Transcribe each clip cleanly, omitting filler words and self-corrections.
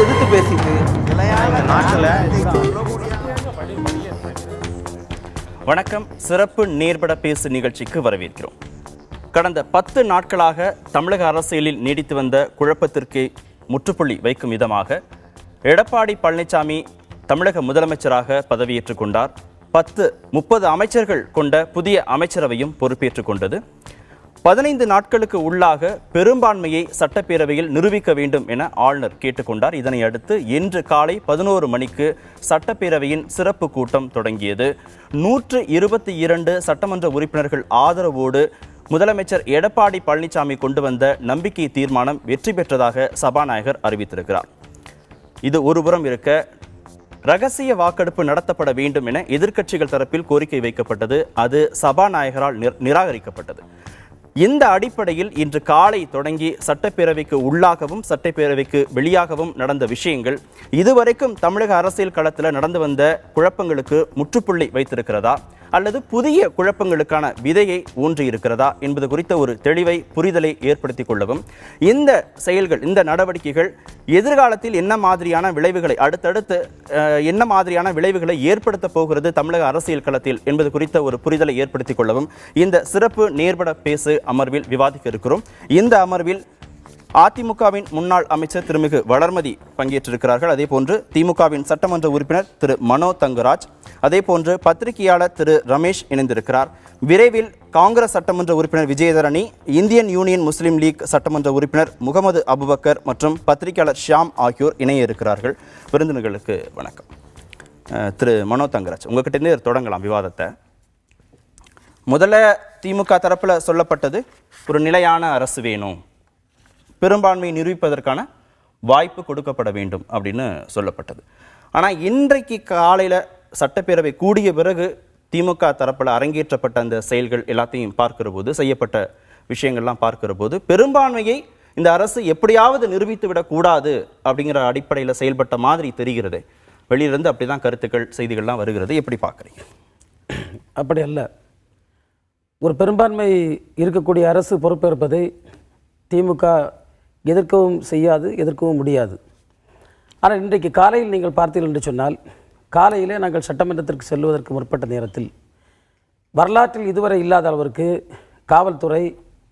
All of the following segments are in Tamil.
எதிர்த்து பேசிட்டு வணக்கம். சிறப்பு நேர்பட பேசு நிகழ்ச்சிக்கு வரவேற்கிறோம். கடந்த 10 நாட்களாக தமிழக அரசியலில் நீடித்து வந்த குழப்பத்திற்கு முற்றுப்புள்ளி வைக்கும் விதமாக எடப்பாடி பழனிசாமி தமிழக முதலமைச்சராக பதவியேற்றுக் கொண்டார். 30 அமைச்சர்கள் கொண்ட புதிய அமைச்சரவையும் பொறுப்பேற்றுக் கொண்டது. 15 நாட்களுக்கு உள்ளாக பெரும்பான்மையை சட்டப்பேரவையில் நிரூபிக்க வேண்டும் என ஆளுநர் கேட்டுக்கொண்டார். இதனை அடுத்து இன்று காலை 11 மணிக்கு சட்டப்பேரவையின் சிறப்பு கூட்டம் தொடங்கியது. 122 சட்டமன்ற உறுப்பினர்கள் ஆதரவோடு முதலமைச்சர் எடப்பாடி பழனிசாமி கொண்டு வந்த நம்பிக்கை தீர்மானம் வெற்றி பெற்றதாக சபாநாயகர் அறிவித்திருக்கிறார். இது ஒருபுறம் இருக்க, ரகசிய வாக்கெடுப்பு நடத்தப்பட வேண்டும் என எதிர்க்கட்சிகள் தரப்பில் கோரிக்கை வைக்கப்பட்டது. அது சபாநாயகரால் நிராகரிக்கப்பட்டது. இந்த அடிப்படையில் இன்று காலை தொடங்கி சட்டப்பேரவைக்கு உள்ளாகவும் சட்டப்பேரவைக்கு வெளியாகவும் நடந்த விஷயங்கள் இதுவரைக்கும் தமிழக அரசியல் களத்தில் நடந்து வந்த குழப்பங்களுக்கு முற்றுப்புள்ளி வைத்திருக்கிறதா அல்லது புதிய குழப்பங்களுக்கான விதையை ஊன்றி இருக்கிறதா என்பது குறித்த ஒரு தெளிவை, புரிதலை ஏற்படுத்திக் கொள்ளவும், இந்த செயல்கள், இந்த நடவடிக்கைகள் எதிர்காலத்தில் என்ன மாதிரியான விளைவுகளை, அடுத்தடுத்து என்ன மாதிரியான விளைவுகளை ஏற்படுத்த போகிறது தமிழக அரசியல் களத்தில் என்பது குறித்த ஒரு புரிதலை ஏற்படுத்திக் கொள்ளவும் இந்த சிறப்பு நேர்பட பேசு அமர்வில் விவாதிக்க இருக்கிறோம். இந்த அமர்வில் அதிமுகவின் முன்னாள் அமைச்சர் திருமிகு வளர்மதி பங்கேற்றிருக்கிறார்கள். அதேபோன்று திமுகவின் சட்டமன்ற உறுப்பினர் திரு மனோ தங்கராஜ், அதேபோன்று பத்திரிகையாளர் திரு ரமேஷ் இணைந்திருக்கிறார். விரைவில் காங்கிரஸ் சட்டமன்ற உறுப்பினர் விஜயதரணி, இந்தியன் யூனியன் முஸ்லீம் லீக் சட்டமன்ற உறுப்பினர் முகமது அபுபக்கர் மற்றும் பத்திரிகையாளர் ஷியாம் ஆகியோர் இணைய இருக்கிறார்கள். விருந்தினர்களுக்கு வணக்கம். திரு மனோ தங்கராஜ், உங்ககிட்ட இருந்து தொடங்கலாம் விவாதத்தை. முதல்ல திமுக தரப்புல சொல்லப்பட்டது ஒரு நிலையான அரசு வேணும், பெரும்பான்மையை நிரூபிப்பதற்கான வாய்ப்பு கொடுக்கப்பட வேண்டும் அப்படின்னு சொல்லப்பட்டது. ஆனால் இன்றைக்கு காலையில் சட்டப்பேரவை கூடிய பிறகு திமுக தரப்பில் அரங்கேற்றப்பட்ட அந்த செயல்கள் எல்லாத்தையும் பார்க்கிற போது, செய்யப்பட்ட விஷயங்கள்லாம் பார்க்கிற போது, பெரும்பான்மையை இந்த அரசு எப்படியாவது நிரூபித்து விடக்கூடாது அப்படிங்கிற அடிப்படையில் செயல்பட்ட மாதிரி தெரிகிறது. வெளியிலிருந்து அப்படி தான் கருத்துக்கள், செய்திகள்லாம் வருகிறது. எப்படி பார்க்குறீங்க? அப்படி அல்ல. ஒரு பெரும்பான்மை இருக்கக்கூடிய அரசு பொறுப்பேற்பதை திமுக எதிர்க்கவும் செய்யாது, எதிர்க்கவும் முடியாது. ஆனால் இன்றைக்கு காலையில் நீங்கள் பார்த்தீர்கள் என்று சொன்னால், காலையிலே நாங்கள் சட்டமன்றத்திற்கு செல்வதற்கு முற்பட்ட நேரத்தில் வரலாற்றில் இதுவரை இல்லாத அளவிற்கு காவல்துறை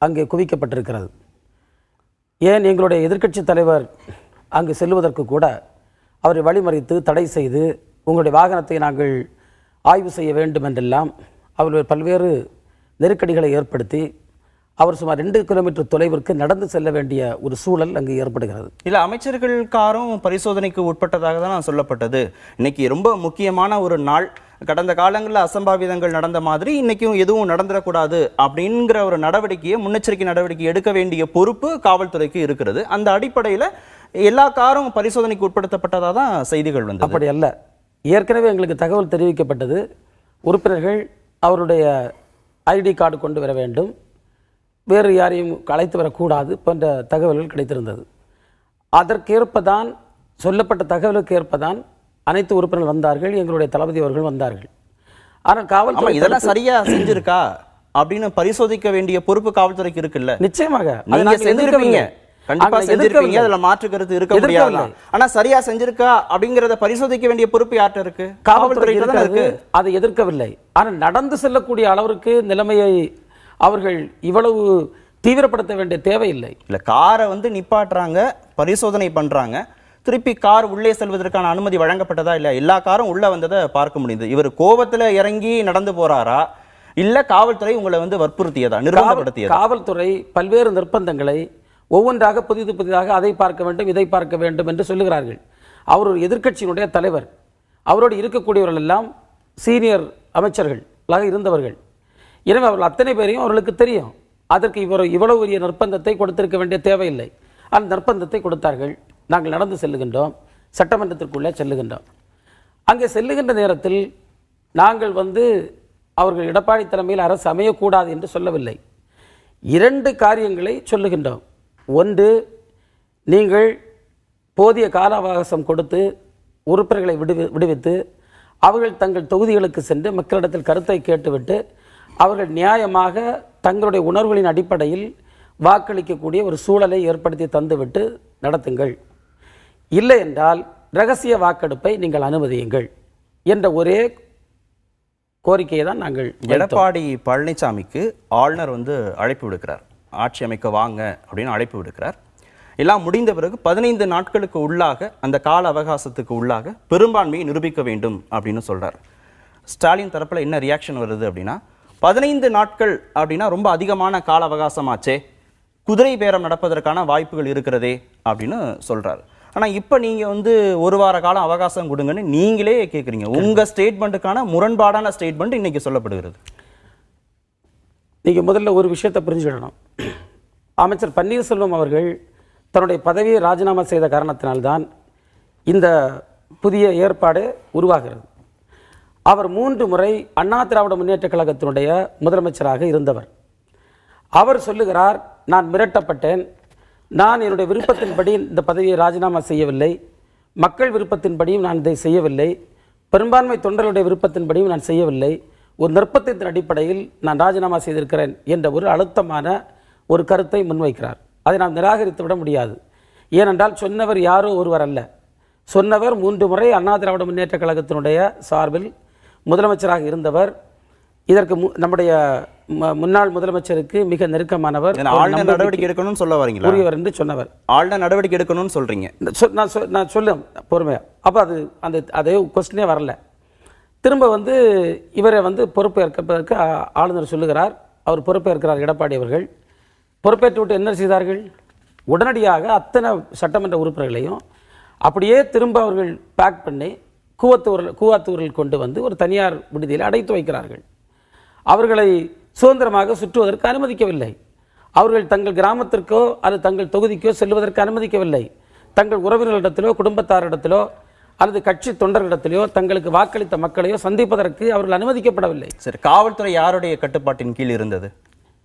அங்கே குவிக்கப்பட்டிருக்கிறது. ஏன் எங்களுடைய எதிர்க்கட்சி தலைவர் அங்கு செல்வதற்கு கூட அவரை வழிமறித்து தடை செய்து, உங்களுடைய வாகனத்தை நாங்கள் ஆய்வு செய்ய வேண்டும் என்றெல்லாம் அவர்கள் பல்வேறு நெருக்கடிகளை ஏற்படுத்தி அவர் சுமார் 2 கிலோமீட்டர் தொலைவிற்கு நடந்து செல்ல வேண்டிய ஒரு சூழல் அங்கு ஏற்படுகிறது. இல்லை, அமைச்சர்கள் காரும் பரிசோதனைக்கு உட்பட்டதாக தான் சொல்லப்பட்டது. இன்னைக்கு ரொம்ப முக்கியமான ஒரு நாள். கடந்த காலங்களில் அசம்பாவிதங்கள் நடந்த மாதிரி இன்னைக்கும் எதுவும் நடந்துடக்கூடாது அப்படிங்கிற ஒரு நடவடிக்கையை, முன்னெச்சரிக்கை நடவடிக்கை எடுக்க வேண்டிய பொறுப்பு காவல்துறைக்கு இருக்கிறது. அந்த அடிப்படையில் எல்லா காரும் பரிசோதனைக்கு உட்படுத்தப்பட்டதாக தான் செய்திகள் வந்து. அப்படி அல்ல. ஏற்கனவே எங்களுக்கு தகவல் தெரிவிக்கப்பட்டது, உறுப்பினர்கள் அவருடைய ஐடி கார்டு கொண்டு வர வேண்டும், வேறு யாரையும் அழைத்து வரக்கூடாது போன்ற தகவல்கள் கிடைத்திருந்தது. அதற்கேற்பதான், சொல்லப்பட்ட தகவலுக்கு ஏற்பதான் அனைத்து உறுப்பினர்கள் வந்தார்கள், எங்களுடைய தளபதி அவர்கள் வந்தார்கள். ஆனால் காவல்துறை இதெல்லாம் சரியா செஞ்சிருக்கா அப்படின்னு பரிசோதிக்க வேண்டிய பொறுப்பு காவல்துறைக்கு இருக்குல்ல. நிச்சயமாக நீங்க செஞ்சிருப்பீங்க, கண்டிப்பா செஞ்சிருப்பீங்க, அதுல மாற்று கருத்து இருக்க முடியாது. ஆனா சரியா செஞ்சிருக்கா அப்படிங்கறத பரிசோதிக்க வேண்டிய பொறுப்பு யார்கிட்ட இருக்கு? காவல்துறையில தான் இருக்கு. அதை எதிர்க்கவில்லை. ஆனால் நடந்து செல்லக்கூடிய அளவிற்கு நிலைமையை அவர்கள் இவ்வளவு தீவிரப்படுத்த வேண்டிய தேவையில்லை. இல்லை, காரை வந்து நிப்பாட்டுறாங்க, பரிசோதனை பண்ணுறாங்க, திருப்பி கார் உள்ளே செல்வதற்கான அனுமதி வழங்கப்பட்டதா இல்லை? எல்லா காரும் உள்ளே வந்ததை பார்க்க முடியுது. இவர் கோபத்தில் இறங்கி நடந்து போறாரா, இல்லை காவல்துறை உங்களை வந்து வற்புறுத்தியதா, நிர்பந்தப்படுத்தியதா? காவல்துறை பல்வேறு நிர்பந்தங்களை ஒவ்வொன்றாக புதிதாக அதை பார்க்க வேண்டும், இதை பார்க்க வேண்டும் என்று சொல்லுகிறார்கள். அவர் ஒரு எதிர்க்கட்சியினுடைய தலைவர். அவரோடு இருக்கக்கூடியவர்கள் எல்லாம் சீனியர் அமைச்சர்களாக இருந்தவர்கள். எனவே அவர்கள் அத்தனை பேரையும் அவர்களுக்கு தெரியும். அதற்கு இவ்வளவு பெரிய நிர்பந்தத்தை கொடுத்திருக்க வேண்டிய தேவையில்லை. அந்த நிர்பந்தத்தை கொடுத்தார்கள். நாங்கள் நடந்து செல்லுகின்றோம், சட்டமன்றத்திற்குள்ளே செல்லுகின்றோம். அங்கே செல்லுகின்ற நேரத்தில் நாங்கள் வந்து அவர்கள் எடப்பாடி தலைமையில் அரசு அமையக்கூடாது என்று சொல்லவில்லை. 2 காரியங்களை சொல்லுகின்றோம். ஒன்று, நீங்கள் போதிய கால அவகாசம் கொடுத்து உறுப்பினர்களை விடுவித்து அவர்கள் தங்கள் தொகுதிகளுக்கு சென்று மக்களிடத்தில் கருத்தை கேட்டுவிட்டு அவர்கள் நியாயமாக தங்களுடைய உணர்வுகளின் அடிப்படையில் வாக்களிக்கக்கூடிய ஒரு சூழலை ஏற்படுத்தி தந்துவிட்டு நடத்துங்கள், இல்லை என்றால் ரகசிய வாக்கெடுப்பை நீங்கள் அனுமதியுங்கள் என்ற ஒரே கோரிக்கையை தான் நாங்கள் எடப்பாடி பழனிசாமிக்கு ஆளுநர் அழைப்பு விடுக்கிறார். ஆட்சி அமைக்க வாங்க அப்படின்னு அழைப்பு விடுக்கிறார். எல்லாம் முடிந்த பிறகு 15 நாட்களுக்கு உள்ளாக, அந்த கால அவகாசத்துக்கு உள்ளாக பெரும்பான்மையை நிரூபிக்க வேண்டும் அப்படின்னு சொல்றார். ஸ்டாலின் தரப்புல என்ன ரியாக்ஷன் வருது அப்படின்னா, 15 நாட்கள் அப்படின்னா ரொம்ப அதிகமான கால அவகாசமாச்சே, குதிரை பேரம் நடப்பதற்கான வாய்ப்புகள் இருக்கிறதே அப்படின்னு சொல்றாரு. ஆனா இப்ப நீங்க ஒரு வார காலம் அவகாசம் கொடுங்கன்னு நீங்களே கேட்குறீங்க. உங்க ஸ்டேட்மெண்ட்டுக்கான முரண்பாடான ஸ்டேட்மெண்ட் இன்னைக்கு சொல்லப்படுகிறது. நீங்க முதல்ல ஒரு விஷயத்தை புரிஞ்சுக்கணும். அமைச்சர் பன்னீர்செல்வம் அவர்கள் தன்னுடைய பதவியை ராஜினாமா செய்த காரணத்தினால்தான் இந்த புதிய ஏற்பாடு உருவாகிறது. அவர் 3 முறை அண்ணா திராவிட முன்னேற்ற கழகத்தினுடைய முதலமைச்சராக இருந்தவர். அவர் சொல்லுகிறார், நான் மிரட்டப்பட்டேன், நான் என்னுடைய விருப்பத்தின்படி இந்த பதவியை ராஜினாமா செய்யவில்லை, மக்கள் விருப்பத்தின்படியும் நான் இதை செய்யவில்லை, பெரும்பான்மை தொண்டர்களுடைய விருப்பத்தின்படியும் நான் செய்யவில்லை, ஒரு நிர்பந்தத்தின் அடிப்படையில் நான் ராஜினாமா செய்திருக்கிறேன் என்ற ஒரு அழுத்தமான ஒரு கருத்தை முன்வைக்கிறார். அதை நாம் நிராகரித்து விட முடியாது. ஏனென்றால் சொன்னவர் யாரோ ஒருவர் அல்ல. சொன்னவர் 3 முறை அண்ணா திராவிட முன்னேற்ற கழகத்தினுடைய சார்பில் முதலமைச்சராக இருந்தவர். இதற்கு நம்முடைய முன்னாள் முதலமைச்சருக்கு மிக நெருக்கமானவர். ஆளுநர் நடவடிக்கை எடுக்கணும்னு சொல்ல வரீங்களா? உரியவர் என்று சொன்னவர். ஆளுநர் நடவடிக்கை எடுக்கணும்னு சொல்றீங்க. நான் சொல்ல பொறுமையா. அப்போ அது கொஸ்டினே வரல. திரும்ப இவரை பொறுப்பேற்பதற்கு ஆளுநர் சொல்லுகிறார். அவர் பொறுப்பேற்கிறார். எடப்பாடி அவர்கள் பொறுப்பேற்று விட்டு என்ன செய்தார்கள்? உடனடியாக அத்தனை சட்டமன்ற உறுப்பினர்களையும் அப்படியே திரும்ப அவர்கள் பேக் பண்ணி கூவாத்தூரில் கொண்டு ஒரு தனியார் விடுதியில் அடைத்து வைக்கிறார்கள். அவர்களை சுதந்திரமாக சுற்றுவதற்கு அனுமதிக்கவில்லை. அவர்கள் தங்கள் கிராமத்திற்கோ அல்லது தங்கள் தொகுதிக்கோ செல்வதற்கு அனுமதிக்கவில்லை. தங்கள் உறவினர்களிடத்திலோ குடும்பத்தாரிடத்திலோ அல்லது கட்சி தொண்டர்களிடத்திலோ தங்களுக்கு வாக்களித்த மக்களையோ சந்திப்பதற்கு அவர்கள் அனுமதிக்கப்படவில்லை. சரி, காவல்துறை யாருடைய கட்டுப்பாட்டின் கீழ் இருந்தது?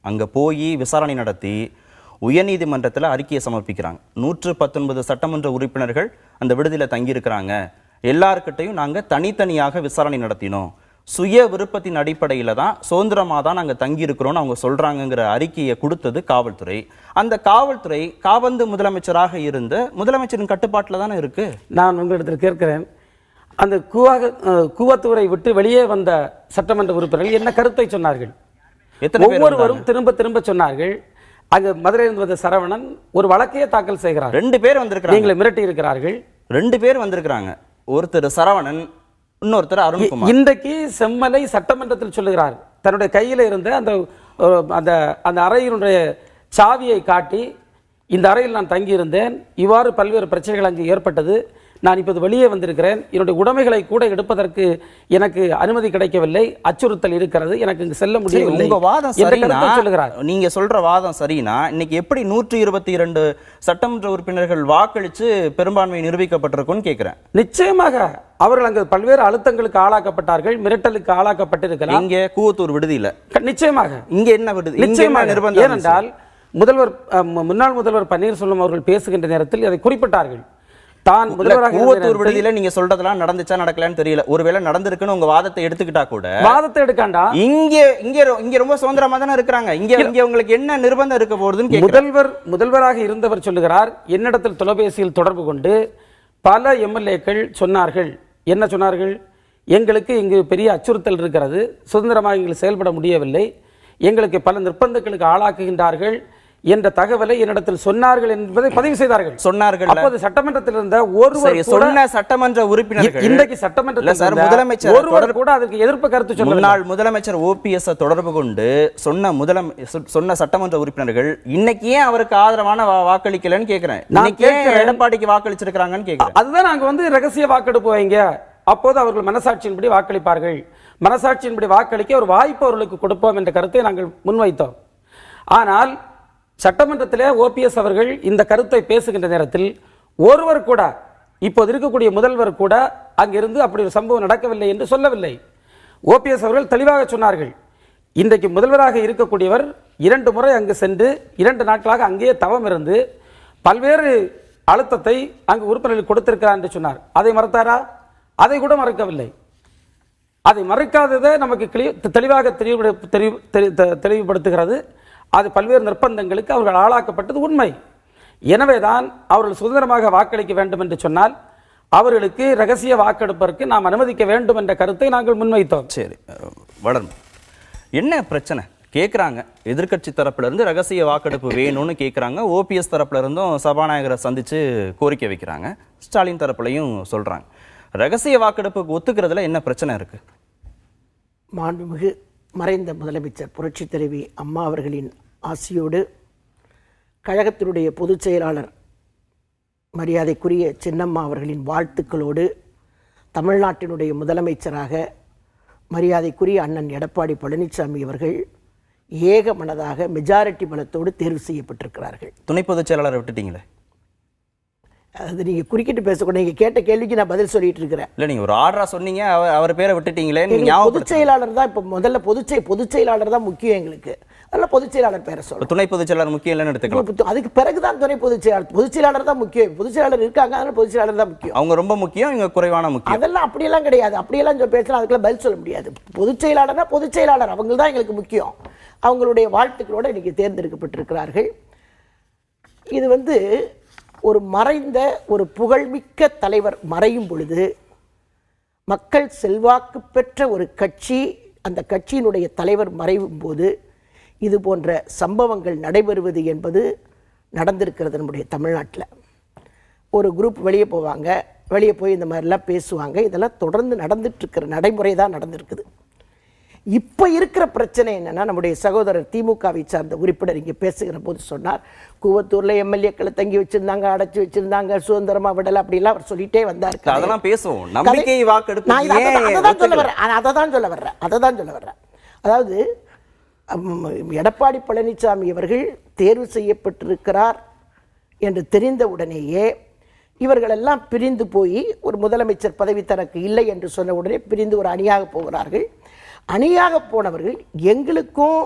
அங்க போய் விசாரணை நடத்தி உயர்நீதிமன்றத்தில் அறிக்கையை சமர்ப்பிக்கிறாங்க. 119 சட்டமன்ற உறுப்பினர்கள் அந்த விடுதியில் தங்கியிருக்கிறாங்க, எல்லாருக்கிட்டையும் நாங்கள் தனித்தனியாக விசாரணை நடத்தினோம், சுய விருப்பத்தின் அடிப்படையில் தான் சுதந்திரமாக தான் நாங்கள் தங்கியிருக்கிறோன்னு அவங்க சொல்கிறாங்கங்கிற அறிக்கையை கொடுத்தது காவல்துறை. அந்த காவல்துறை காவந்து முதலமைச்சராக இருந்த முதலமைச்சரின் கட்டுப்பாட்டில் தானே இருக்கு. நான் உங்களிடத்தில் கேட்கிறேன், அந்த கூவாத்தூரை விட்டு வெளியே வந்த சட்டமன்ற உறுப்பினர்கள் என்ன கருத்தை சொன்னார்கள்? ஒவ்வொருவரும் திரும்ப திரும்ப சொன்னார்கள். அங்கு மதுரையிலிருந்து வந்த சரவணன் ஒரு வழக்கையே தாக்கல் செய்கிறார். 2 பேர் வந்திருக்கிறாங்க. நீங்களை மிரட்டி இருக்கிறார்கள். 2 பேர் வந்திருக்கிறாங்க. ஒருத்தர் சரவணன், இன்னொருத்தர் அருண்குமார். இன்றைக்கு செம்மலை சட்டமன்றத்தில் சொல்லுகிறார், தன்னுடைய கையில் இருந்த அந்த அறையினுடைய சாவியை காட்டி, இந்த அறையில் நான் தங்கியிருந்தேன், இவ்வாறு பல்வேறு பிரச்சனைகள் அங்கு ஏற்பட்டது, நான் இப்போது வெளியே வந்திருக்கிறேன், என்னுடைய உடைமைகளை கூட எடுப்பதற்கு எனக்கு அனுமதி கிடைக்கவில்லை, அச்சுறுத்தல் இருக்கிறது, எனக்கு இங்கு செல்ல முடியவில்லை. உங்க வாதம் சரினா, நீங்க சொல்ற வாதம் சரினா, இன்னைக்கு எப்படி 122 சட்டமன்ற உறுப்பினர்கள் வாக்களிச்சு பெரும்பான்மை நிரூபிக்கப்பட்டிருக்கும்னு கேட்கிறேன். நிச்சயமாக அவர்கள் அங்கு பல்வேறு அழுத்தங்களுக்கு ஆளாக்கப்பட்டார்கள், மிரட்டலுக்கு ஆளாக்கப்பட்டிருக்கலாம். இங்கே கூவத்தூர் விடுதியில நிச்சயமாக. இங்க என்ன விடுதி? நிச்சயமாக நிர்பந்தம். ஏனென்றால் முன்னாள் முதல்வர் பன்னீர்செல்வம் அவர்கள் பேசுகின்ற நேரத்தில் அதை குறிப்பிட்டார்கள். தான் முதல்வராக கூவத்தூர் விடுதியில நீங்க சொல்றதெல்லாம் நடந்துச்சா நடக்கலன்னு தெரியல. ஒருவேளை நடந்திருக்குன்னு உங்க வாதத்தை எடுத்துக்கிட்டா கூட, வாதத்தை எடுக்காண்டா இங்க ரொம்ப சுதந்திரமா தானே இருக்கிறாங்க. இங்க உங்களுக்கு என்ன நிர்பந்தம் இருக்க போகுதுன்னு முதல்வராக இருந்தவர் சொல்லுகிறார். என்னிடத்தில் தொலைபேசியில் தொடர்பு கொண்டு பல எம்எல்ஏக்கள் சொன்னார்கள். என்ன சொன்னார்கள்? எங்களுக்கு இங்கு பெரிய அச்சுறுத்தல் இருக்கிறது, சுதந்திரமாக எங்களுக்கு செயல்பட முடியவில்லை, எங்களுக்கு பல நிர்பந்தங்களுக்கு ஆளாக்குகின்றார்கள் என்ற தகவலை என்னிடத்தில் சொன்னார்கள் என்பதை பதிவு செய்தார்கள். சொன்னார்கள். அப்போது சட்டமன்றத்தில் இருந்த ஒருவர் சொன்ன சட்டமன்ற உறுப்பினர்கள், இன்றைக்கு சட்டமன்றத்தில் முதலமைச்சர் ஒருவர் கூட அதற்கு எதிர்ப்பு கருத்து சொன்னார். முன்னாள் முதலமைச்சர் ஓபிஎஸ் தொடர்பு கொண்டு சொன்ன சட்டமன்ற உறுப்பினர்கள் இன்னைக்கு ஏன் அவருக்கு ஆதரவான வாக்களிக்கலன்னு கேட்கிறேன். எடப்பாடிக்கு வாக்களிச்சிருக்காங்கன்னு கேட்கிறேன். அதுதான் நாங்க ரகசிய வாக்கெடுப்பு வைங்க, அப்போது அவர்கள் மனசாட்சியின்படி வாக்களிப்பார்கள், மனசாட்சியின்படி வாக்களிக்க ஒரு வாய்ப்பு அவர்களுக்கு கொடுப்போம் என்ற கருத்தை நாங்கள் முன்வைத்தோம். ஆனால் சட்டமன்றத்திலே ஓபிஎஸ் அவர்கள் இந்த கருத்தை பேசுகின்ற நேரத்தில் ஒருவர் கூட, இப்போது இருக்கக்கூடிய முதல்வர் கூட அங்கிருந்து அப்படி ஒரு சம்பவம் நடக்கவில்லை என்று சொல்லவில்லை. ஓபிஎஸ் அவர்கள் தெளிவாக சொன்னார்கள், இன்றைக்கு முதல்வராக இருக்கக்கூடியவர் 2 முறை அங்கு சென்று 2 நாட்களாக அங்கேயே தவம் இருந்து பல்வேறு அழுத்தத்தை அங்கு உறுப்பினர்கள் கொடுத்திருக்கிறார் என்று சொன்னார். அதை மறுத்தாரா? அதை கூட மறுக்கவில்லை. அதை மறுக்காததை நமக்கு தெளிவாக தெளிவுபடுத்துகிறது. அது பல்வேறு நிர்பந்தங்களுக்கு அவர்கள் ஆளாக்கப்பட்டது உண்மை. எனவேதான் அவர்கள் சுதந்திரமாக வாக்களிக்க வேண்டும் என்று சொன்னால் அவர்களுக்கு ரகசிய வாக்கெடுப்பதற்கு நாம் அனுமதிக்க வேண்டும் என்ற கருத்தை நாங்கள் முன்வைத்தோம். சரி, வளரும் என்ன பிரச்சனை கேட்குறாங்க? எதிர்க்கட்சி தரப்புல இருந்து ரகசிய வாக்கெடுப்பு வேணும்னு கேட்குறாங்க. ஓபிஎஸ் தரப்புல இருந்தும் சபாநாயகரை சந்திச்சு கோரிக்கை வைக்கிறாங்க. ஸ்டாலின் தரப்புலையும் சொல்றாங்க. ரகசிய வாக்கெடுப்புக்கு ஒத்துக்கிறதுல என்ன பிரச்சனை இருக்கு? மாண்புமிகு மறைந்த முதலமைச்சர் புரட்சித் தலைவி அம்மா அவர்களின் ஆசியோடு கழகத்தினுடைய பொதுச் செயலாளர் மரியாதைக்குரிய சின்னம்மா அவர்களின் வாழ்த்துக்களோடு தமிழ்நாட்டினுடைய முதலமைச்சராக மரியாதைக்குரிய அண்ணன் எடப்பாடி பழனிசாமி அவர்கள் ஏகமனதாக மெஜாரிட்டி பலத்தோடு தேர்வு செய்யப்பட்டிருக்கிறார்கள். துணை பொதுச் செயலாளரை விட்டுட்டீங்களே? அது நீங்கள் குறுக்கிட்டு பேசக்கூடாது. நீங்கள் கேட்ட கேள்விக்கு நான் பதில் சொல்லிட்டு இருக்கிறேன். இல்லை, நீங்கள் ஒரு ஆர்டரா சொன்னீங்க, அவர் பேரை விட்டுட்டீங்களே. பொதுச் செயலாளர் தான் இப்போ முதல்ல பொதுச் செயலாளர் தான் முக்கியம் எங்களுக்கு. அதனால பொதுச் செயலாளர் பேரை சொல்லுங்கள். துணை பொதுச் செயலாளர் முக்கியம் இல்லைன்னு எடுத்துக்கலாம். அதுக்கு பிறகுதான் துணை பொதுச் செயலாளர். பொதுச் செயலாளர் தான் முக்கியம். பொதுச் செயலாளர் இருக்காங்க, அதனால பொதுச் செயலாளர் தான் முக்கியம். அவங்க ரொம்ப முக்கியம், இவங்க குறைவான முக்கியம். அதெல்லாம் அப்படியெல்லாம் கிடையாது. அப்படியெல்லாம் பேசினா அதுக்கெல்லாம் பதில் சொல்ல முடியாது. பொதுச் செயலாளர்னா பொதுச் செயலாளர், அவங்க தான் எங்களுக்கு முக்கியம். அவங்களுடைய வாழ்த்துக்களோடு இன்னைக்கு தேர்ந்தெடுக்கப்பட்டிருக்கிறார்கள். இது ஒரு மறைந்த ஒரு புகழ்மிக்க தலைவர் மறையும் பொழுது மக்கள் செல்வாக்கு பெற்ற ஒரு கட்சி, அந்த கட்சியினுடைய தலைவர் மறையும் போது இது போன்ற சம்பவங்கள் நடைபெறுவது என்பது நடந்திருக்கிறது நம்முடைய தமிழ்நாட்டில். ஒரு குரூப் வெளியே போவாங்க, வெளியே போய் இந்த மாதிரிலாம் பேசுவாங்க. இதெல்லாம் தொடர்ந்து நடந்துட்டுருக்கிற நடைமுறை தான் நடந்திருக்குது. இப்போ இருக்கிற பிரச்சனை என்னன்னா, நம்முடைய சகோதரர் திமுகவை சார்ந்த உறுப்பினர் இங்கே பேசுகிற போது சொன்னார், கூவத்தூர்ல எம்எல்ஏக்களை தங்கி வச்சிருந்தாங்க, அடைச்சி வச்சிருந்தாங்க, சுதந்திரமா விடல, அப்படிலாம் அவர் சொல்லிட்டே வந்தார். அதெல்லாம் பேசுவோம். நம்பிக்கை வாக்கெடுப்பு அதை தான் சொல்ல வர்றேன். அதாவது எடப்பாடி பழனிசாமி அவர்கள் தேர்வு செய்யப்பட்டிருக்கிறார் என்று தெரிந்த உடனேயே இவர்களெல்லாம் பிரிந்து போய் ஒரு முதலமைச்சர் பதவி தனக்கு இல்லை என்று சொன்ன உடனே பிரிந்து ஒரு அணியாக போகிறார்கள். அணியாக போனவர்கள் எங்களுக்கும்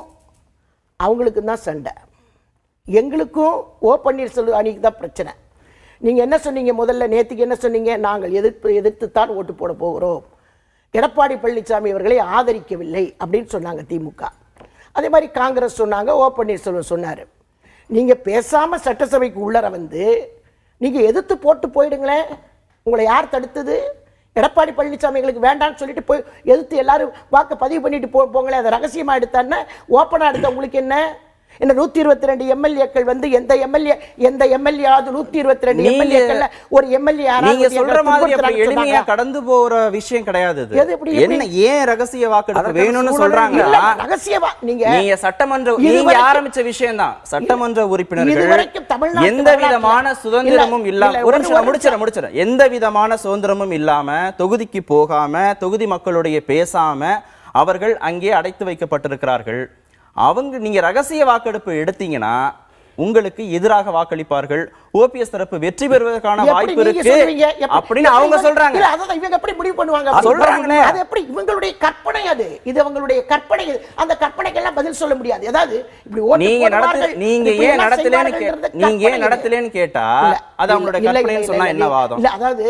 அவங்களுக்கும் தான் சண்டை. எங்களுக்கும் ஓ பன்னீர்செல்வம் அணிக்கு தான் பிரச்சனை. நீங்கள் என்ன சொன்னீங்க முதல்ல? நேற்றுக்கு என்ன சொன்னீங்க? நாங்கள் எதிர்த்துத்தான் ஓட்டு போட போகிறோம், எடப்பாடி பழனிசாமி அவர்களை ஆதரிக்கவில்லை அப்படின்னு சொன்னாங்க திமுக. அதே மாதிரி காங்கிரஸ் சொன்னாங்க, ஓ பன்னீர்செல்வம் சொன்னார். நீங்கள் பேசாமல் சட்டசபைக்கு உள்ளர நீங்கள் எதிர்த்து போட்டு போயிடுங்களேன். உங்களை யார் தடுத்தது? எடப்பாடி பழனிசாமி எங்களுக்கு வேண்டாம்னு சொல்லிட்டு போய் எதிர்த்து எல்லாரும் வாக்கு பதிவு பண்ணிட்டு போங்களேன். அதை ரகசியமாக எடுத்தான்னு ஓப்பனாக எடுத்த உங்களுக்கு என்ன? என்ன 122 எம்எல்ஏக்கள் எந்த எம்எல்ஏ 122 எம்எல்ஏக்கள் ஒரு எம்எல்ஏ நீங்க சொல்ற மாதிரி அப்படி எளிமையா கடந்து போற விஷயம் கிடையாது. என்ன ஏன் ரகசிய வாக்கெடுப்பு வேணும்னு சொல்றாங்க? ரகசியமா நீங்க சட்டமன்ற நீங்க ஆரம்பிச்ச விஷயம் தான். சட்டமன்ற உறுப்பினர்கள் எந்த விதமான சுதந்திரமும் இல்லாம, ஒரு நிமிஷம் முடிச்சிடறேன், எந்த விதமான சுதந்திரமும் இல்லாம, தொகுதிக்கு போகாம, தொகுதி மக்களுடைய பேசாம அவர்கள் அங்கே அடைத்து வைக்கப்பட்டிருக்கிறார்கள். நீங்க ரகசிய வாக்கெடுப்பு எடுத்தீங்கன்னா உங்களுக்கு எதிராக வாக்களிப்பார்கள். ஓபிஎஸ் தரப்பு வெற்றி பெறுவதற்கான வாய்ப்பு இருக்கு அப்படின்னு அவங்க சொல்றாங்க. இவங்க எப்படி முடிவு பண்ணுவாங்க? சொல்றாங்களே, அது எப்படி இவங்களுடைய கற்பனை, இது அவங்களுடைய கற்பனை. அந்த கற்பனைக்கு எல்லாம் பதில் சொல்ல முடியாது. அதாவது இப்படி நீங்க ஏன் நடத்தலன்னு கேட்டா அது அவங்களுடைய கற்பனைன்னு சொன்னா என்ன வாதம்? இல்ல, அதாவது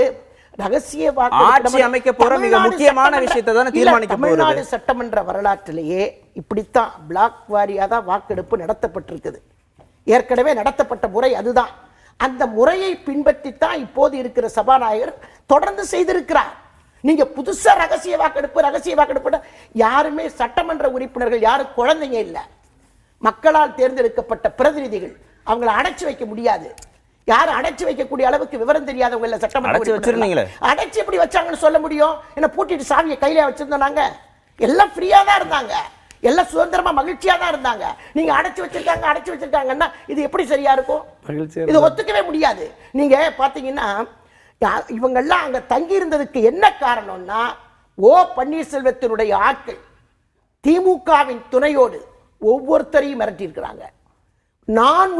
ரகசிய ஆட்சி அமைக்க போற மிக முக்கியமான விஷயத்தை தானே தீர்மானிக்க போறது. தமிழ்நாடு சட்டமன்ற வரலாற்றிலேயே இப்படித்தான் பிளாக் வாரியா தான் வாக்கெடுப்பு நடத்தப்பட்டிருக்குது. ஏற்கனவே நடத்தப்பட்ட முறை அதுதான். அந்த முறையை பின்பற்றித்தான் இப்போது இருக்கிற சபாநாயகர் தொடர்ந்து செய்திருக்கிறார். நீங்க புதுசா ரகசிய வாக்கெடுப்பு யாருமே சட்டமன்ற உறுப்பினர்கள் யாரும் குழந்தைங்க இல்ல, மக்களால் தேர்ந்தெடுக்கப்பட்ட பிரதிநிதிகள். அவங்களை அடைச்சு வைக்க முடியாது. யாரும் அடைச்சு வைக்கக்கூடிய அளவுக்கு விவரம் தெரியாதவங்க இல்ல சட்டமன்ற. அடைச்சு எப்படி வச்சாங்கன்னு சொல்ல முடியும்? என்ன பூட்டிட்டு சாவியை கையில வச்சிருந்தாங்க? எல்லாம் ஃப்ரீயா தான் இருந்தாங்க, எல்லாம் சுதந்திரமா மகிழ்ச்சியா தான் இருந்தாங்க. நீங்க அடைச்சு வச்சிருக்காங்கன்னா இது எப்படி சரியா இருக்கும்? இது ஒத்துக்கவே முடியாது. நீங்க பாத்தீங்கன்னா இவங்கெல்லாம் அங்க தங்கி இருந்ததுக்கு என்ன காரணம்னா, ஓ பன்னீர்செல்வத்தினுடைய ஆட்கள் திமுகவின் துணையோடு ஒவ்வொருத்தரையும் மிரட்டி இருக்கிறாங்க. நான்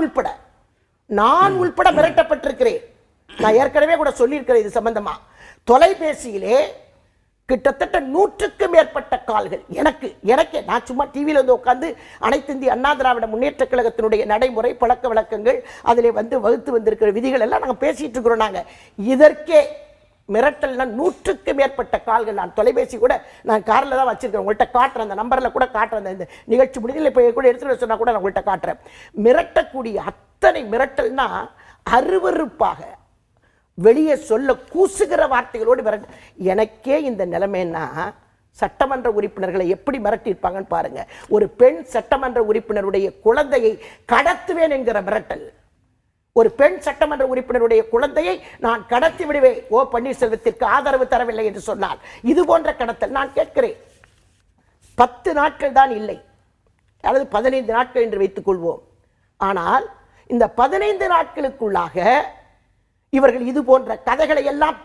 உள்பட மிரட்டப்பட்டிருக்கிறேன். நான் ஏற்கனவே கூட சொல்லியிருக்கிறேன் இது சம்பந்தமா. தொலைபேசியிலே கிட்டத்தட்ட 100க்கும் மேற்பட்ட கால்கள் எனக்கு நான் சும்மா டிவியில் உட்கார்ந்து அனைத்து இந்திய அண்ணா திராவிட முன்னேற்ற கழகத்தினுடைய நடைமுறை பழக்க வழக்கங்கள் அதிலே வகுத்து வந்திருக்கிற விதிகள் எல்லாம் நாங்கள் பேசிட்டு இருக்கிறோம். நாங்கள் இதற்கே மிரட்டல்னா 100க்கு மேற்பட்ட கால்கள். நான் தொலைபேசி கூட நான் காரில் தான் வச்சிருக்கேன், உங்கள்கிட்ட காட்டுறேன், அந்த நம்பரில் கூட காட்டுறேன், இந்த நிகழ்ச்சி முடிவில் இப்போ கூட எடுத்துகிட்டு சொன்னால் கூட நான் உங்கள்கிட்ட காட்டுறேன். மிரட்டக்கூடிய அத்தனை மிரட்டல்னா அருவருப்பாக வெளியே சொல்ல கூசுகிற வார்த்தைகளோடு மிரட்ட. எனக்கே இந்த நிலைமைன்னா சட்டமன்ற உறுப்பினர்களை எப்படி மிரட்டியிருப்பாங்கன்னு பாருங்க. ஒரு பெண் சட்டமன்ற உறுப்பினருடைய குழந்தையை கடத்துவேன் என்கிற மிரட்டல். ஒரு பெண் சட்டமன்ற உறுப்பினருடைய குழந்தையை நான் கடத்தி விடுவேன் ஓ பன்னீர்செல்வத்திற்கு ஆதரவு தரவில்லை என்று சொன்னால் இது போன்ற கடத்தல். நான் கேட்கிறேன், 10 நாட்கள் தான் இல்லை, அல்லது 15 நாட்கள் என்று வைத்துக் கொள்வோம். ஆனால் இந்த 15 நாட்களுக்குள்ளாக இவர்கள் இது போன்ற கதைகளை எல்லாம்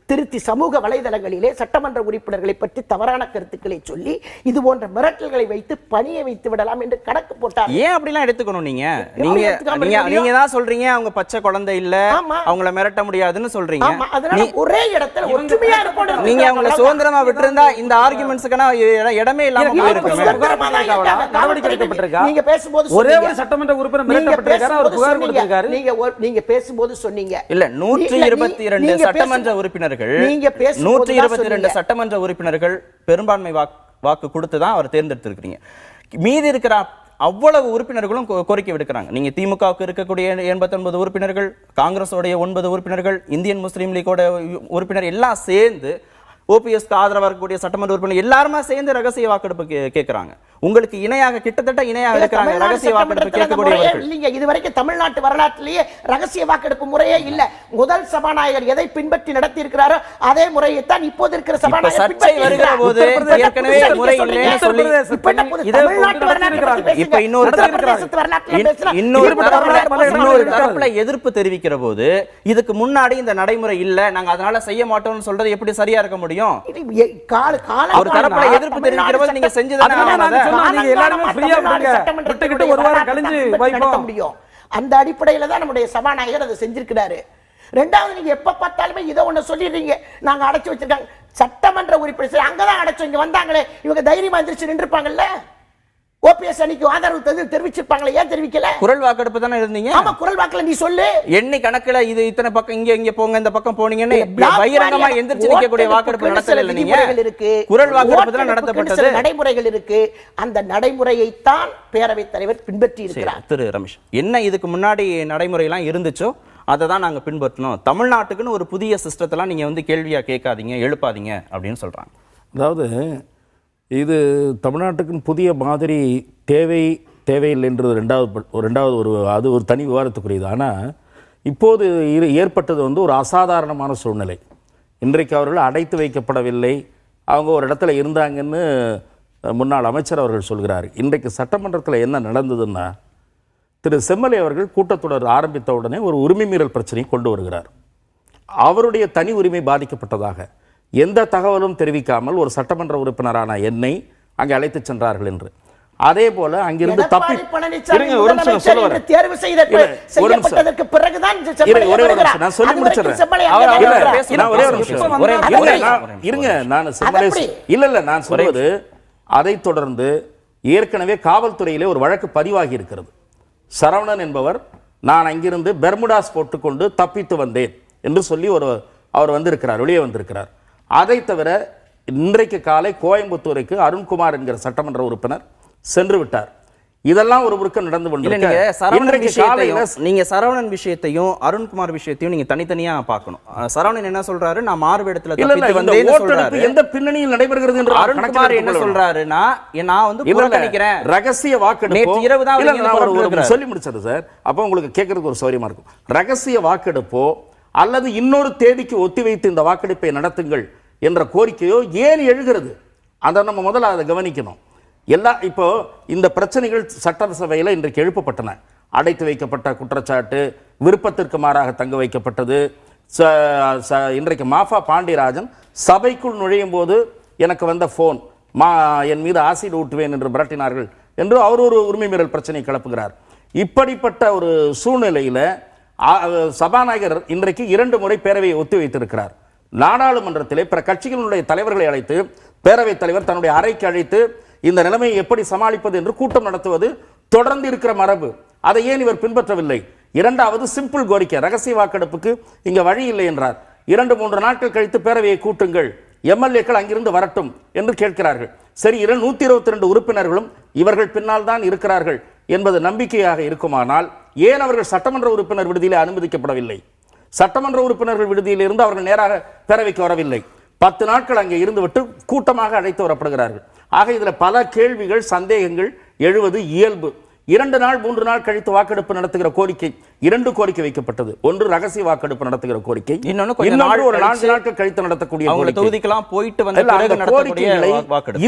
திருத்தி சமூக வலைதளங்களிலே சட்டமன்ற உறுப்பினர்களை பற்றி தவறான கருத்துக்களை சொல்லி இது போன்ற மிரட்டல்களை வைத்து பணியை வைத்து விடலாம் என்று கணக்கு போட்டார். ஏன் அப்படிலாம் எடுத்துக்கணும்? நீங்க தான் சொல்றீங்க அவங்க பச்சை குழந்தை இல்ல, அவங்கள மிரட்ட முடியாதுன்னு சொல்றீங்க. ஒரே இடத்துல ஒற்றுமையா இருக்கணும். நீங்க அவங்கள சுதந்திரமா விட்டிருந்தா இந்த ஆர்குமெண்ட்ஸ்க்கான இடமே இல்லாம நடவடிக்கை எடுக்கப்பட்டிருக்கா? நீங்க பேசும்போது ஒரே ஒரு சட்டமன்ற உறுப்பினர் மிரட்டப்பட்டிருக்காரு, அவர் புகார் கொடுத்திருக்காரு. நீங்க பேசும்போது சொன்னீங்க இல்ல 122 சட்டமன்ற உறுப்பினர்கள் 122 சட்டமன்ற உறுப்பினர்கள் பெரும்பான்மை வாக்கு கொடுத்துதான் அவர் தேர்ந்தெடுத்திருக்கீங்க. மீதி இருக்கிற அவ்வளவு உறுப்பினர்களும் கோரிக்கை விடுக்கிறாங்க. நீங்க திமுகவுக்கு இருக்கக்கூடிய 89 உறுப்பினர்கள், காங்கிரஸோடைய 9 உறுப்பினர்கள், இந்தியன் முஸ்லீம் லீகோட உறுப்பினர் எல்லாம் சேர்ந்து ஓபிஎஸ்க்கு ஆதரவாக இருக்கக்கூடிய சட்டமன்ற உறுப்பினர் எல்லாருமே சேர்ந்து ரகசிய வாக்கெடுப்பு கேட்கிறாங்க. உங்களுக்கு இணையாக கிட்டத்தட்ட இணையாக இருக்கிறாங்க ரகசிய வாக்கெடுப்பு கேட்கக்கூடியவர்கள். இல்லைங்க, இதுவரைக்கும் தமிழ்நாட்டு வரலாற்றிலேயே ரகசிய வாக்கெடுப்பு முறையே இல்ல. முதல் சபாநாயகர் எதை பின்பற்றி நடத்தி இருக்கிறாரோ அதே முறையை தான் இப்போது இருக்கிற சபாநாயகர் சர்ச்சை வருகிற போது ஏற்கனவே முறை இல்லைன்னு சொல்லி இப்ப இன்னொரு தரப்புல எதிர்ப்பு தெரிவிக்கிற போது இதுக்கு முன்னாடி இந்த நடைமுறை இல்ல, நாங்க அதனால செய்ய மாட்டோம்னு சொல்றது எப்படி சரியா இருக்க முடியும்? ஒரு தரப்புல எதிர்ப்பு தெரிவிக்கிற போது நீங்க செஞ்சது அந்த அடிப்படையில தான் நம்முடைய சபாநாயகர் அதை செஞ்சிருக்கிறாரு. ரெண்டாவது, நீங்க எப்ப பார்த்தாலுமே இதை ஒண்ணு சொல்லிடுறீங்க, நாங்க அடைச்சு வச்சிருக்காங்க சட்டமன்ற உறுப்பினர், அங்கதான் அடைச்சு, இங்க வந்தாங்களே இவங்க தைரியமா எந்திரிச்சு நின்றுப்பாங்கல்ல, ஓபிஎஸ் அணிக்கு ஆதரவு தெரிவிச்சிருப்பாங்களே, ஏன் தெரிவிக்கல? குரல் வாக்கெடுப்பு தானே இருந்தீங்க. ஆமா, குரல் வாக்குல நீ சொல்லு, எண்ணி கணக்குல இது இத்தனை பக்கம் இங்க போங்க, இந்த பக்கம் போனீங்கன்னு பகிரங்கமா எந்திரிச்சு நிக்கக்கூடிய வாக்கெடுப்பு நடத்தல. நீங்க குரல் வாக்கெடுப்பு தான் நடத்தப்பட்டது, நடைமுறைகள் இருக்கு. அந்த நடைமுறையை தான் பேரவைத் தலைவர் பின்பற்றி இருக்கிறார். திரு ரமேஷ், என்ன இதுக்கு முன்னாடி நடைமுறை எல்லாம் இருந்துச்சோ அதை தான் நாங்க பின்பற்றணும். தமிழ்நாட்டுக்குன்னு ஒரு புதிய சிஸ்டத்தெல்லாம் நீங்க கேள்வியா கேட்காதீங்க, எழுப்பாதீங்க அப்படின்னு சொல்றாங்க. அதாவது இது தமிழ்நாட்டுக்குன்னு புதிய மாதிரி தேவையில்லை என்றது ரெண்டாவது அது ஒரு தனி விவாதத்துக்குரியது. ஆனால் இப்போது ஏற்பட்டது ஒரு அசாதாரணமான சூழ்நிலை. இன்றைக்கு அவர்கள் அடைத்து வைக்கப்படவில்லை, அவங்க ஒரு இடத்துல இருந்தாங்கன்னு முன்னாள் அமைச்சர் அவர்கள் சொல்கிறார். இன்றைக்கு சட்டமன்றத்தில் என்ன நடந்ததுன்னா, திரு செம்மலை அவர்கள் கூட்டத்தொடர் ஆரம்பித்த உடனே ஒரு உரிமை மீறல் பிரச்சனையை கொண்டு வருகிறார். அவருடைய தனி உரிமை பாதிக்கப்பட்டதாக எந்த தகவலும் தெரிவிக்காமல் ஒரு சட்டமன்ற உறுப்பினரான என்னை அங்கே அழைத்து சென்றார்கள் என்று. அதே போல அங்கிருந்து தப்பி நான் சொல்வது, அதை தொடர்ந்து ஏற்கனவே காவல்துறையிலே ஒரு வழக்கு பதிவாகி இருக்கிறது. சரவணன் என்பவர் நான் அங்கிருந்து பெர்முடாஸ் போட்டுக்கொண்டு தப்பித்து வந்தேன் என்று சொல்லி அவர் வந்திருக்கிறார், வெளியே வந்திருக்கிறார். அதை தவிர இன்றைக்கு காலை கோயம்புத்தூருக்கு அருண்குமார் என்கிற சட்டமன்ற உறுப்பினர் சென்று விட்டார். இதெல்லாம் ஒரு முறுக்க நடந்து நீங்க சரவணன் விஷயத்தையும் அருண்குமார் விஷயத்தையும் நீங்க தனித்தனியா பார்க்கணும். சரவணன் என்ன சொல்றாரு, நான் மாறுவேடத்துல எந்த பின்னணியில் நடைபெறுகிறது என்று அருண்குமார் என்ன சொல்றாருன்னா, நான் புறக்கணிக்கிறேன் ரகசிய வாக்கெடுப்பு சொல்லி முடிச்சது சார். அப்போ உங்களுக்கு கேட்கறதுக்கு ஒரு சௌரியமா இருக்கும். ரகசிய வாக்கெடுப்போ அல்லது இன்னொரு தேதிக்கு ஒத்திவைத்து இந்த வாக்கெடுப்பை நடத்துங்கள் என்ற கோரிக்கையோ ஏன் எழுகிறது, அதை நம்ம முதல்ல அதை கவனிக்கணும். இப்போ இந்த பிரச்சனைகள் சட்டசபையில் இன்றைக்கு எழுப்பப்பட்டன. அடைத்து வைக்கப்பட்ட குற்றச்சாட்டு, விருப்பத்திற்கு மாறாக தங்க வைக்கப்பட்டது. இன்றைக்கு மாஃபா பாண்டியராஜன் சபைக்குள் நுழையும் போது எனக்கு வந்த போன், என் மீது ஆசிட் ஊட்டுவேன் என்று மிரட்டினார்கள் என்று அவர் ஒரு உரிமை மீறல் பிரச்சனை கிளப்புகிறார். இப்படிப்பட்ட ஒரு சூழ்நிலையில் சபாநாயகர் இன்றைக்கு 2 முறை பேரவையை ஒத்திவைத்திருக்கிறார். நாடாளுமன்றத்திலே பிற கட்சிகளுடைய தலைவர்களை அழைத்து பேரவைத் தலைவர் தன்னுடைய அறைக்கு அழைத்து இந்த நிலைமையை எப்படி சமாளிப்பது என்று கூட்டம் நடத்துவது தொடர்ந்து இருக்கிற மரபு. அதை ஏன் இவர் பின்பற்றவில்லை? இரண்டாவது, சிம்பிள் கோரிக்கை, ரகசிய வாக்கெடுப்புக்கு இங்க வழி இல்லை என்றார். 2-3 நாட்கள் கழித்து பேரவையை கூட்டுங்கள், எம்எல்ஏக்கள் அங்கிருந்து வரட்டும் என்று கேட்கிறார்கள். சரி, 122 உறுப்பினர்களும் இவர்கள் பின்னால் தான் இருக்கிறார்கள் என்பது நம்பிக்கையாக இருக்குமானால் ஏன் அவர்கள் சட்டமன்ற உறுப்பினர் விடுதியிலே அனுமதிக்கப்படவில்லை? சட்டமன்ற உறுப்பினர்கள் விடுதியில் இருந்து அவர்கள் நேராக பேரவைக்கு வரவில்லை. 10 நாட்கள் அங்கே இருந்துவிட்டு கூட்டமாக அழைத்து வரப்படுகிறார்கள். ஆக இதில் பல கேள்விகள், சந்தேகங்கள் எழுவது இயல்பு. 2 நாள் 3 நாள் கழித்து வாக்கெடுப்பு நடத்துகிற கோரிக்கை, 2 கோரிக்கை வைக்கப்பட்டது. ஒன்று ரகசிய வாக்கெடுப்பு நடத்துகிற கோரிக்கை, இன்னொன்று ஒரு 4 நாட்கள் கழித்து நடத்தக்கூடிய தொகுதிக்கெல்லாம் போயிட்டு வந்து கோரிக்கைகளை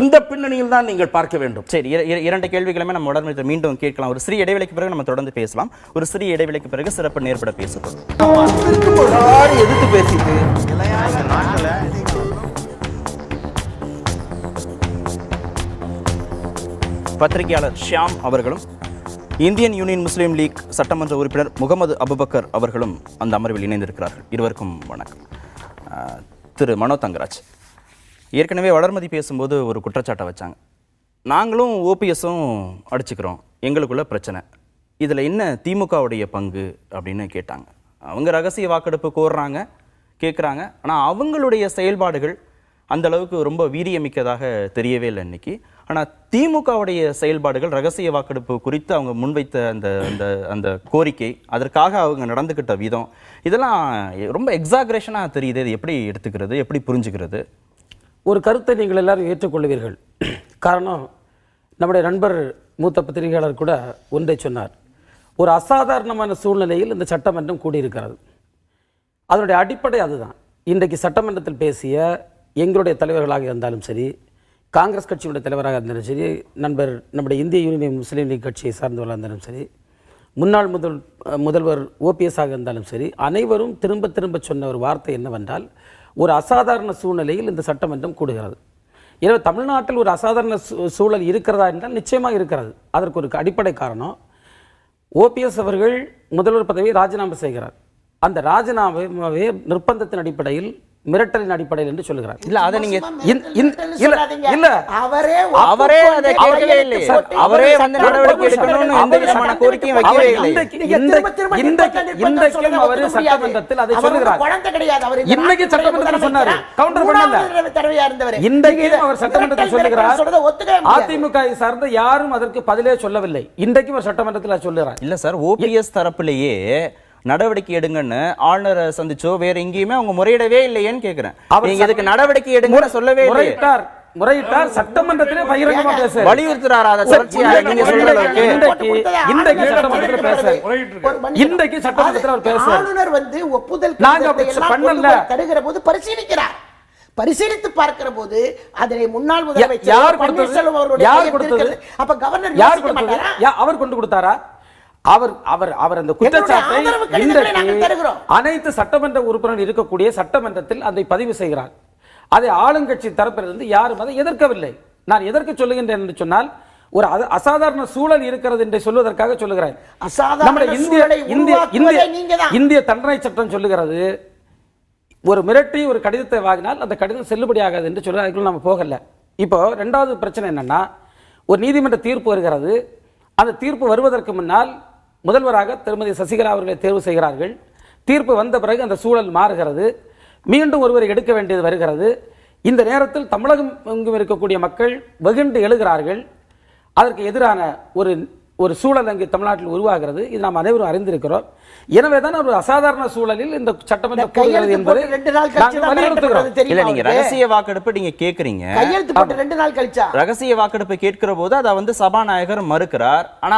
இந்த பின்னணியில் தான் நீங்கள் பார்க்க வேண்டும். சரி, 2 கேள்விகளுமே நம்ம உடனே மீண்டும் கேட்கலாம். ஒரு சிறிய இடைவெளிக்கு பிறகு நம்ம தொடர்ந்து பேசலாம். ஒரு சிறிய இடைவெளிக்கு பிறகு சிறப்பு நேர்பட பேசப்படும். எதிர்த்து பேசிட்டு பத்திரிகையாளர் ஷியாம் அவர்களும் இந்தியன் யூனியன் முஸ்லீம் லீக் சட்டமன்ற உறுப்பினர் முகமது அபுபக்கர் அவர்களும் அந்த அமர்வில் இணைந்திருக்கிறார்கள். இருவருக்கும் வணக்கம். திரு மனோ தங்கராஜ், ஏற்கனவே வளர்மதி பேசும்போது ஒரு குற்றச்சாட்டை வச்சாங்க. நாங்களும் ஓபிஎஸும் அடிச்சுக்கிறோம், எங்களுக்குள்ள பிரச்சனை, இதில் என்ன திமுகவுடைய பங்கு அப்படின்னு கேட்டாங்க. அவங்க ரகசிய வாக்கெடுப்பு கோர்றாங்க, கேட்குறாங்க. ஆனால் அவங்களுடைய செயல்பாடுகள் அந்த அளவுக்கு ரொம்ப வீரியமிக்கதாக தெரியவே இல்லை இன்னைக்கு. ஆனால் திமுகவுடைய செயல்பாடுகள், ரகசிய வாக்கெடுப்பு குறித்து அவங்க முன்வைத்த அந்த அந்த அந்த கோரிக்கை, அதற்காக அவங்க நடந்துக்கிட்ட விதம், இதெல்லாம் ரொம்ப எக்ஸாகரேஷனாக தெரியுது. இது எப்படி எடுத்துக்கிறது, எப்படி புரிஞ்சுக்கிறது? ஒரு கருத்தை நீங்கள் எல்லாரும் ஏற்றுக்கொள்வீர்கள். காரணம், நம்முடைய நண்பர் மூத்த பத்திரிகையாளர் கூட ஒன்றை சொன்னார். ஒரு அசாதாரணமான சூழ்நிலையில் இந்த சட்டமன்றம் கூடியிருக்கிறது. அதனுடைய அடிப்படை அதுதான். இன்றைக்கு சட்டமன்றத்தில் பேசிய எங்களுடைய தலைவர்களாக இருந்தாலும் சரி, காங்கிரஸ் கட்சியுடைய தலைவராக இருந்தாலும் சரி, நம்முடைய இந்திய யூனியன் முஸ்லீம் லீக் கட்சியை சார்ந்தவர்களாக இருந்தாலும் சரி, முன்னாள் முதல்வர் ஓபிஎஸ்ஸாக இருந்தாலும் சரி, அனைவரும் திரும்ப திரும்ப சொன்ன ஒரு வார்த்தை என்னவென்றால், ஒரு அசாதாரண சூழ்நிலையில் இந்த சட்டமன்றம் கூடுகிறது. எனவே தமிழ்நாட்டில் ஒரு அசாதாரண சூழல் இருக்கிறதா என்றால் நிச்சயமாக இருக்கிறது. அதற்கு ஒரு அடிப்படை காரணம், ஓபிஎஸ் அவர்கள் முதல்வர் பதவியை ராஜினாமா செய்கிறார். அந்த ராஜினாமாவே நிர்பந்தத்தின் அடிப்படையில், மிரட்டலின் அடிப்படையில் என்று சொல்லுகிறார். இல்ல, அதை நீங்க இல்ல அவரே அதை கேட்கவே இல்லை. அவரே வந்து நடவடிக்கை எடுக்கணும்னு எந்த விதமான கோரிக்கையும் வைக்கவே இல்லை. இன்றைக்கும் அவர் சட்டமன்றத்தில் அதை சொல்லுகிறார். இன்னைக்கு சட்டமன்றத்தில் சொன்னாரு, கவுண்டர் பண்ணல. இன்றைக்கும் அவர் சட்டமன்றத்தில் சொல்லுகிறார். அதிமுக சார்ந்த யாரும் அதற்கு பதிலே சொல்லவில்லை. இன்றைக்கும் அவர் சட்டமன்றத்தில் சொல்லுகிறார். இல்ல சார், ஓபிஎஸ் தரப்பிலேயே நடவடிக்கை எடுங்கன்னு ஆளுநரை சந்திச்சோ வேற எங்கேயுமே அவங்க முறையிடவே இல்லையேன்னு கேக்குறேன். நீங்க இதுக்கு நடவடிக்கை எடுங்க சொல்லவே இல்லை. முறையிட்டார் சட்டமன்றத்திலே பகிரங்கமா பேச வலியுறுத்துறாரா? அதை தொடர்ச்சியா நீங்க சொல்ற அளவுக்கு இன்றைக்கு சட்டமன்றத்தில் பேச, இன்றைக்கு சட்டமன்றத்தில் அவர் பேச, ஆளுநர் வந்து ஒப்புதல் நாங்க பண்ணல தருகிற போது பரிசீலிக்கிறார். பரிசீலித்து பார்க்கிற போது அதனை முன்னாள் முதலமைச்சர் பன்னீர்செல்வம் அவருடைய அப்ப கவர்னர் யார் கொடுத்தாரா? அவர் கொண்டு கொடுத்தாரா? அவர் அந்த குற்றச்சாட்டை அனைத்து சட்டமன்ற உறுப்பினர்கள் இருக்கக்கூடிய சட்டமன்றத்தில் அதை பதிவு செய்கிறார். அதை ஆளுங்கட்சி தரப்பிலிருந்து யாரும் அதை எதிர்க்கவில்லை. நான் எதற்கு சொல்லுகின்றேன் என்று சொன்னால், ஒரு அசாதாரண சூழல் இருக்கிறது என்று சொல்வதற்காக சொல்லுகிறேன். இந்திய தண்டனை சட்டம் சொல்லுகிறது, ஒரு மிரட்டி ஒரு கடிதத்தை வாங்கினால் அந்த கடிதம் செல்லுபடியாகாது என்று சொல்ல, அதுக்குள்ள நம்ம போகல. இப்போ 2வது பிரச்சனை என்னன்னா, ஒரு நீதிமன்ற தீர்ப்பு வருகிறது. அந்த தீர்ப்பு வருவதற்கு முன்னால் முதல்வராக திருமதி சசிகலா அவர்களை தேர்வு செய்கிறார்கள். தீர்ப்பு வந்த பிறகு அந்த சூழல் மாறுகிறது. மீண்டும் ஒருவரை எடுக்க வேண்டியது வருகிறது. இந்த நேரத்தில் தமிழகம் எங்கும் இருக்கக்கூடிய மக்கள் வெகுண்டு எழுகிறார்கள். அதற்கு எதிரான ஒரு சூழல் அங்கு தமிழ்நாட்டில் உருவாகிறது. இது நாம் அனைவரும் அறிந்திருக்கிறோம். எனவேதான் ஒரு அசாதாரண சூழலில் இந்த சட்டமன்றம் கூடுகிறது என்பதை வலியுறுத்துகிறோம். இல்ல, நீங்க ரகசிய வாக்கெடுப்பு நீங்க கேக்குறீங்க, கையெழுத்து போட்டு 2 நாள் கழிச்சா ரகசிய வாக்கெடுப்பு கேட்கிற போது அதை வந்து சபாநாயகர் மறுக்கிறார். ஆனா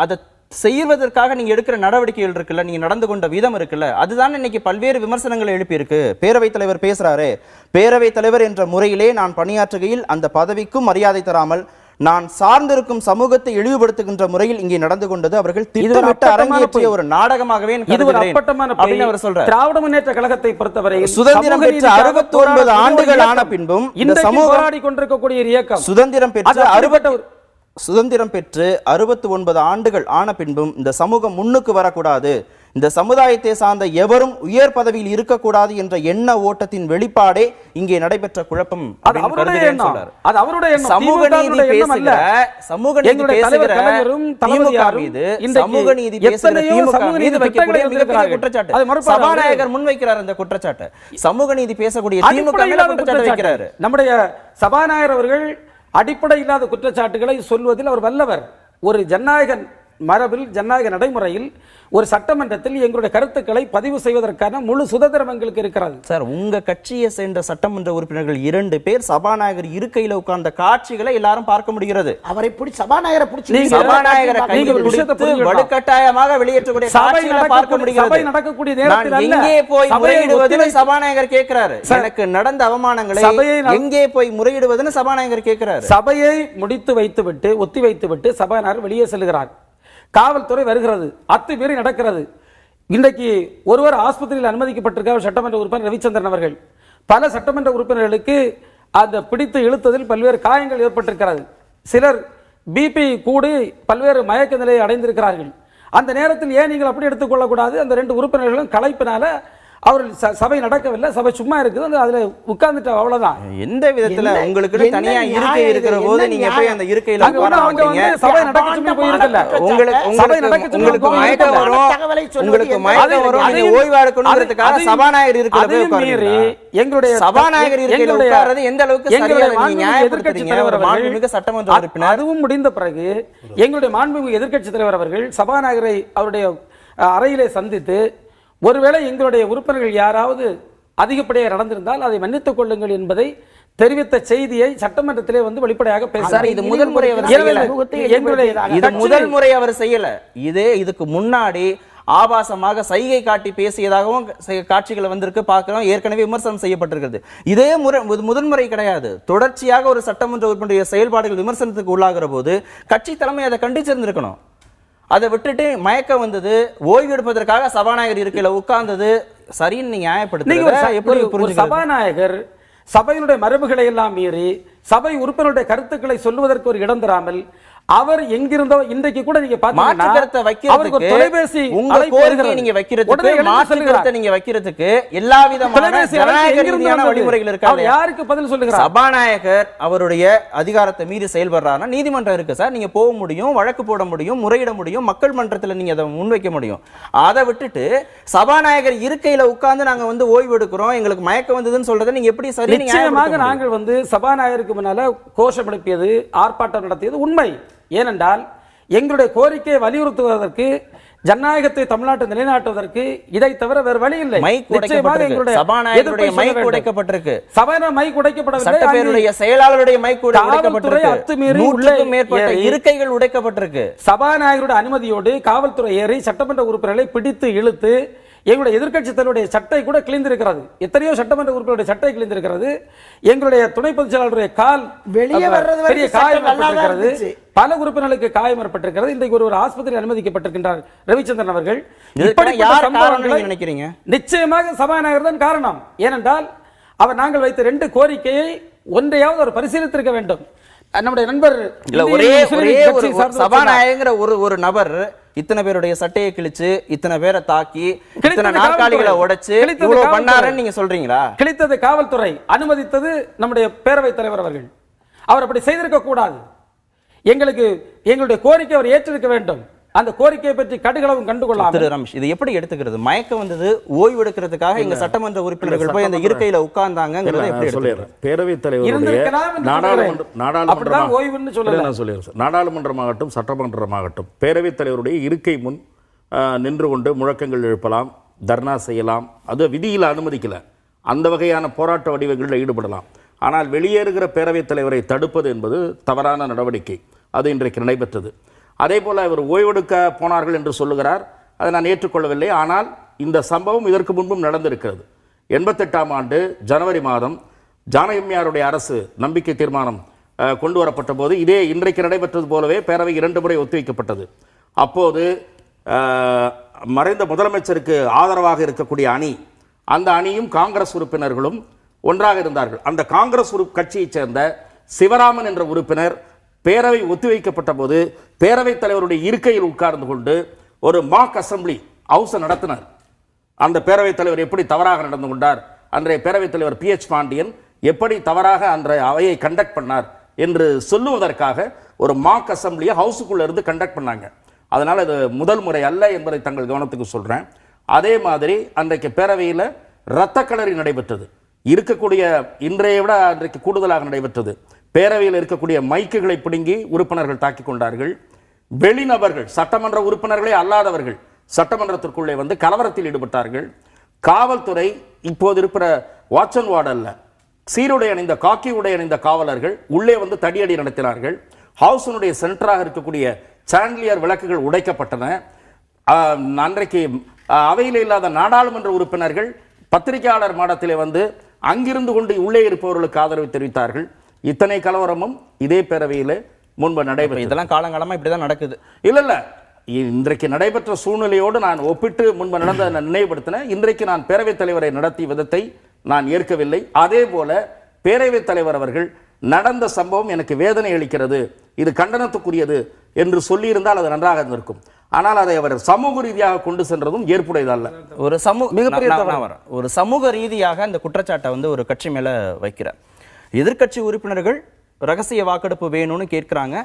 அதை செய்வதற்காக நீங்க எடுக்கிற நடவடிக்கைகள் இருக்குல்ல, நீங்க நடந்து கொண்ட விதம் இருக்குல்ல, அதுதான் இன்னைக்கு பல்வேறு விமர்சனங்கள் எழுப்பி இருக்கு. பேரவைத் தலைவர் பேசுறாரு, பேரவைத் தலைவர் என்ற முறையிலே நான் பணியாற்றுகையில் அந்த பதவிக்கும் மரியாதை தராமல் நான் சார்ந்திருக்கும் சமூகத்தை இழிவுபடுத்துகின்ற முறையில் இங்கே நடந்து கொண்டது அவர்கள் திட்டமிட்டு அரங்கேற்றிய ஒரு நாடகமாகவே அவர் சொல்றார். திராவிட முன்னேற்ற கழகத்தை பொறுத்தவரை சுதந்திரம் பெற்ற 69 ஆண்டுகள் ஆன பின்பும் இந்த சமூகம் போராடி கொண்டிருக்கக்கூடிய இயக்கம் சுதந்திரம் பெற்று 69 ஆண்டுகள் ஆன பின்பும் இந்த சமூகம் முன்னுக்கு வரக்கூடாது, இந்த சமுதாயத்தை சார்ந்த எவரும் உயர் பதவியில் இருக்கக்கூடாது என்ற எண்ண ஓட்டத்தின் வெளிப்பாடே இங்கே நடைபெற்ற குழப்பம் அது அப்படின்னு அவருடைய கருதுகிறேன்னு எண்ணம். சொல்றாரு. அது அவருடைய எண்ணம். சமூக நீதி பேசுகிற திமுக மீது சமூக நீதி பேசுகிற திமுக மீது வைக்கக்கூடிய மிகப்பெரிய குற்றச்சாட்டு சபாநாயகர் முன்வைக்கிறார். அந்த குற்றச்சாட்டு சமூக நீதி பேசக்கூடிய திமுக மேல குற்றச்சாட்டு வைக்கிறாரு. நம்முடைய சபாநாயகர் அவர்கள் அடிப்படை இல்லாத குற்றச்சாட்டுகளை சொல்வதில் அவர் வல்லவர். ஒரு ஜனநாயக மரபில், ஜனநாயக நடைமுறையில் ஒரு சட்டமன்றத்தில் எங்களுடைய கருத்துக்களை பதிவு செய்வதற்கான முழு சுதந்திரம் எங்களுக்கு இருக்கிறது. சார், உங்க கட்சியை சேர்ந்த சட்டமன்ற உறுப்பினர்கள் 2 பேர் சபாநாயகர் இருக்கையில உட்கார்ந்த காட்சிகளை எல்லாரும் பார்க்க முடிகிறது. அவரை பிடிச்சி சபாநாயகரை பிடிச்சி சபாநாயகரை வலுக்கட்டாயமாக வெளியேற்றக்கூடிய காட்சிகளை பார்க்க முடிகிறது. சபை நடக்கக்கூடிய நேரத்தில் அல்ல, எங்கே போய் முறையிடுவதுன்னு சபாநாயகர் கேட்கிறாரு. எனக்கு நடந்த அவமானங்களை எங்கே போய் முறையிடுவதுன்னு சபாநாயகர் கேட்கிறாரு. சபையை முடித்து வைத்துவிட்டு ஒத்தி வைத்துவிட்டு சபாநாயகர் வெளியே செல்கிறார். காவல்துறை வருகிறது, அத்துமீறி நடக்கிறது. இன்றைக்கு ஒருவர் ஆஸ்பத்திரியில் அனுமதிக்கப்பட்டிருக்கார், சட்டமன்ற உறுப்பினர் ரவிச்சந்திரன் அவர்கள். பல சட்டமன்ற உறுப்பினர்களுக்கு அந்த பிடித்து இழுத்ததில் பல்வேறு காயங்கள் ஏற்பட்டிருக்கிறது. சிலர் பிபி கூடி பல்வேறு மயக்க நிலையை அடைந்திருக்கிறார்கள். அந்த நேரத்தில் ஏன் நீங்கள் அப்படி எடுத்துக்கொள்ளக்கூடாது? அந்த 2 உறுப்பினர்களும் களைப்பினால அவர்கள் சபை நடக்கவில்லை, சபை சும்மா இருக்குது, அதுல உட்கார்ந்துட்டு அவ்வளவுதான். எந்த விதத்துல உங்களுக்கு தனியா இருக்கை இருக்கிற போது நீங்க போய் அந்த இருக்கையில உட்கார மாட்டீங்க. சபை நடக்க போயிருக்கல, உங்களுக்கு மயக்கம் வரும், உங்களுக்கு மயக்கம் வரும், நீங்க ஓய்வா இருக்கணும்ன்றதுக்காக சபாநாயகர் இருக்கையில போய் உட்காருங்க. எங்களுடைய சபாநாயகர் இருக்கையில உட்கார்றது எந்த அளவுக்கு சரியா நீங்க நியாயப்படுத்துறீங்க? ஒரு மாண்புமிகு சட்டமன்ற உறுப்பினர். அதுவும் முடிந்த பிறகு எங்களுடைய மாண்புமிகு எதிர்க்கட்சி தலைவர் அவர்கள் சபாநாயகரை அவருடைய அறையிலே சந்தித்து, ஒருவேளை எங்களுடைய உறுப்பினர்கள் யாராவது அதிகப்படியாக நடந்திருந்தால் அதை மன்னித்துக் கொள்ளுங்கள் என்பதை தெரிவித்த செய்தியை சட்டமன்றத்திலே வந்து வெளிப்படையாக பேசுறார். இது முதல் முறை அவர் செய்யல. இதுக்கு முன்னாடி ஆபாசமாக சைகை காட்டி பேசியதாகவும் காட்சிகளை வந்திருக்கு, பார்க்கிறோம். ஏற்கனவே விமர்சனம் செய்யப்பட்டிருக்கிறது. இதே முதன்முறை கிடையாது. தொடர்ச்சியாக ஒரு சட்டமன்ற உறுப்பினருடைய செயல்பாடுகள் விமர்சனத்துக்கு உள்ளாகிற போது கட்சி தலைமை அதை கண்டிச்சிருந்திருக்கணும். அதை விட்டுட்டு மயக்கம் வந்தது, ஓய்வு எடுப்பதற்காக சபாநாயகர் இருக்கையில உட்கார்ந்தது சரின்னு நீங்க நியாயப்படுத்துறீங்க. சபாநாயகர் சபையினுடைய மரபுகளை எல்லாம் மீறி சபை உறுப்பினருடைய கருத்துக்களை சொல்லுவதற்கு ஒரு இடம் தராமல் அவர் எங்கிருந்தோ இன்றைக்கு கூட நீங்க பாத்தீங்கன்னா தொலைபேசி நீங்க வைக்கிறதுக்கு எல்லா விதமான ஜனநாயக ரீதியான வழிமுறைகள் இருக்காது. யாருக்கு பதில் சொல்லுகிறார்? சபாநாயகர் அவருடைய அதிகாரத்தை மீறி செயல்படுறாருன்னா நீதிமன்றம் இருக்கு சார், நீங்க போக முடியும், வழக்கு போட முடியும், முறையிட முடியும், மக்கள் மன்றத்தில் நீங்க அதை முன்வைக்க முடியும். அதை விட்டுட்டு சபாநாயகர் இருக்கையில உட்கார்ந்து நாங்க வந்து ஓய்வு எடுக்கிறோம், எங்களுக்கு மயக்கம் வந்ததுன்னு சொல்றதை நீங்க எப்படி சரி? நிச்சயமாக நாங்கள் வந்து சபாநாயகருக்கு முன்னால கோஷம் எழுப்பியது, ஆர்ப்பாட்டம் நடத்தியது உண்மை. ஏனென்றால் எங்களுடைய கோரிக்கையை வலியுறுத்துவதற்கு, ஜனநாயகத்தை தமிழ்நாட்டை நிலைநாட்டுவதற்கு இதை தவிர வேறு வழி இல்லை. செயலாளருடைய இருக்கைகள் உடைக்கப்பட்டிருக்கு. சபாநாயகருடைய அனுமதியோடு காவல்துறை ஏறி சட்டமன்ற உறுப்பினர்களை பிடித்து இழுத்து எங்களுடைய எதிர்க்கட்சி தலைவருடைய சட்டை கூட கிழிந்திருக்கிறது. எத்தனையோ சட்டமன்ற உறுப்பினருடைய சட்டை கிழிந்திருக்கிறது. எங்களுடைய துணை பொதுச் செயலாளருடைய கால் வெளியே பெரிய காயம் ஏற்பட்டிருக்கிறது. பல உறுப்பினர்களுக்கு காயம் ஏற்பட்டிருக்கிறது. இன்றைக்கு ஒரு ஆஸ்பத்திரி அனுமதிக்கப்பட்டிருக்கின்றார் ரவிச்சந்திரன் அவர்கள். நினைக்கிறீங்க? நிச்சயமாக சபாநாயகர் தான் காரணம். ஏனென்றால் அவர் நாங்கள் வைத்த 2 கோரிக்கையை ஒன்றையாவது அவர் பரிசீலித்திருக்க வேண்டும். நம்முடைய நண்பர் சபாநாயகர் ஒரு நபர் இத்தனை பேருடைய சட்டையை கிழிச்சு, இத்தனை பேரை தாக்கி, இத்தனை நாற்காலிகளை உடைச்சு இவ்வளவு பண்ணாருன்னு நீங்க சொல்றீங்களா? கிழித்தது காவல்துறை, அனுமதித்தது நம்முடைய பேரவைத் தலைவர் அவர்கள். அவர் அப்படி செய்திருக்க கூடாது. எங்களுடைய கோரிக்கை அவர் ஏற்றிருக்க வேண்டும். அந்த கோரிக்கையை பற்றி கடுகளவும் கண்டுகொள்ளாமல் திரு ரமேஷ் இதை எப்படி எடுத்துக்கிறது? மயக்கம் வந்தது, ஓய்வு எடுக்கிறதுக்காக எங்க சட்டமன்ற உறுப்பினர்கள் போய் அந்த இருக்கையில உட்கார்ந்தாங்கிறத எப்படி சொல்லிடுறேன்? பேரவைத் தலைவருடைய நாடாளுமன்றமாகட்டும் சட்டமன்றமாகட்டும் பேரவைத் தலைவருடைய இருக்கை முன் நின்று கொண்டு முழக்கங்கள் எழுப்பலாம், தர்ணா செய்யலாம். அது விதியில் அனுமதிக்கல. அந்த வகையான போராட்ட வடிவங்களில் ஈடுபடலாம். ஆனால் வெளியேறுகிற பேரவைத் தலைவரை தடுப்பது என்பது தவறான நடவடிக்கை. அது இன்றைக்கு நடைபெற்றது. அதே போல் இவர் ஓய்வெடுக்க போனார்கள் என்று சொல்லுகிறார். அதை நான் ஏற்றுக்கொள்ளவில்லை. ஆனால் இந்த சம்பவம் இதற்கு முன்பும் நடந்திருக்கிறது. 88ஆம் ஆண்டு ஜனவரி மாதம் ஜானகியம்மையாருடைய அரசு நம்பிக்கை தீர்மானம் கொண்டு வரப்பட்ட போது இதே இன்றைக்கு நடைபெற்றது போலவே பேரவை 2 முறை ஒத்திவைக்கப்பட்டது. அப்போது மறைந்த முதலமைச்சருக்கு ஆதரவாக இருக்கக்கூடிய அணி, அந்த அணியும் காங்கிரஸ் உறுப்பினர்களும் ஒன்றாக இருந்தார்கள். அந்த காங்கிரஸ் கட்சியைச் சேர்ந்த சிவராமன் என்ற உறுப்பினர் பேரவை ஒத்திவைக்கப்பட்ட போது பேரவைத் தலைவருடைய இருக்கையில் உட்கார்ந்து கொண்டு ஒரு மாக் அசம்பிளி ஹவுஸை நடத்தினார். அந்த பேரவைத் தலைவர் எப்படி தவறாக நடந்து கொண்டார், அன்றைய பேரவைத் தலைவர் PH பாண்டியன் எப்படி தவறாக அன்றைய அவையை கண்டக்ட் பண்ணார் என்று சொல்லுவதற்காக ஒரு மாக் அசம்பிளியை ஹவுஸுக்குள்ள இருந்து கண்டக்ட் பண்ணாங்க. அதனால இது முதல் முறை அல்ல என்பதை தங்கள் கவனத்துக்கு சொல்றேன். அதே மாதிரி அன்றைக்கு பேரவையில் இரத்த களரி நடைபெற்றது. இருக்கக்கூடிய இன்றைய விட அன்றைக்கு கூடுதலாக நடைபெற்றது. பேரவையில் இருக்கக்கூடிய மைக்குகளை பிடுங்கி உறுப்பினர்கள் தாக்கிக் கொண்டார்கள். வெளிநபர்கள், சட்டமன்ற உறுப்பினர்களே அல்லாதவர்கள் சட்டமன்றத்திற்குள்ளே வந்து கலவரத்தில் ஈடுபட்டார்கள். காவல்துறை இப்போது இருக்கிற வாட்ச் அண்ட் வார்டு அல்ல, சீருடை அணிந்த காக்கி உடை அணிந்த காவலர்கள் உள்ளே வந்து தடியடி நடத்தினார்கள். ஹவுஸினுடைய சென்டராக இருக்கக்கூடிய சாண்டிலியர் விளக்குகள் உடைக்கப்பட்டன. அன்றைக்கு அவையில் இல்லாத நாடாளுமன்ற உறுப்பினர்கள் பத்திரிகையாளர் மாடத்திலே வந்து அங்கிருந்து கொண்டு உள்ளே இருப்பவர்களுக்கு ஆதரவு தெரிவித்தார்கள். இத்தனை கலவரமும் இதே பேரவையில் முன்பு நடைபெற்றது. இதெல்லாம் காலங்காலமா இப்படிதான் நடக்குது. இல்ல இன்றைக்கு நடைபெற்ற சூழ்நிலையோடு நான் ஒப்பிட்டு முன்பு நடந்த நினைவுபடுத்தினேன். இன்றைக்கு நான் பேரவைத் தலைவரை நடத்திய விதத்தை நான் ஏற்கவில்லை. அதே போல பேரவைத் தலைவர் அவர்கள் நடந்த சம்பவம் எனக்கு வேதனை அளிக்கிறது, இது கண்டனத்துக்குரியது என்று சொல்லியிருந்தால் அது நன்றாக இருந்திருக்கும். ஆனால் அதை அவர் சமூக ரீதியாக கொண்டு சென்றதும் ஏற்புடையதல்ல. ஒரு ஒரு சமூக ரீதியாக இந்த குற்றச்சாட்டை வந்து ஒரு கட்சி மேல வைக்கிறார். எதிர்க்கட்சி உறுப்பினர்கள் ரகசிய வாக்கெடுப்பு வேணும்னு கேட்கிறாங்க,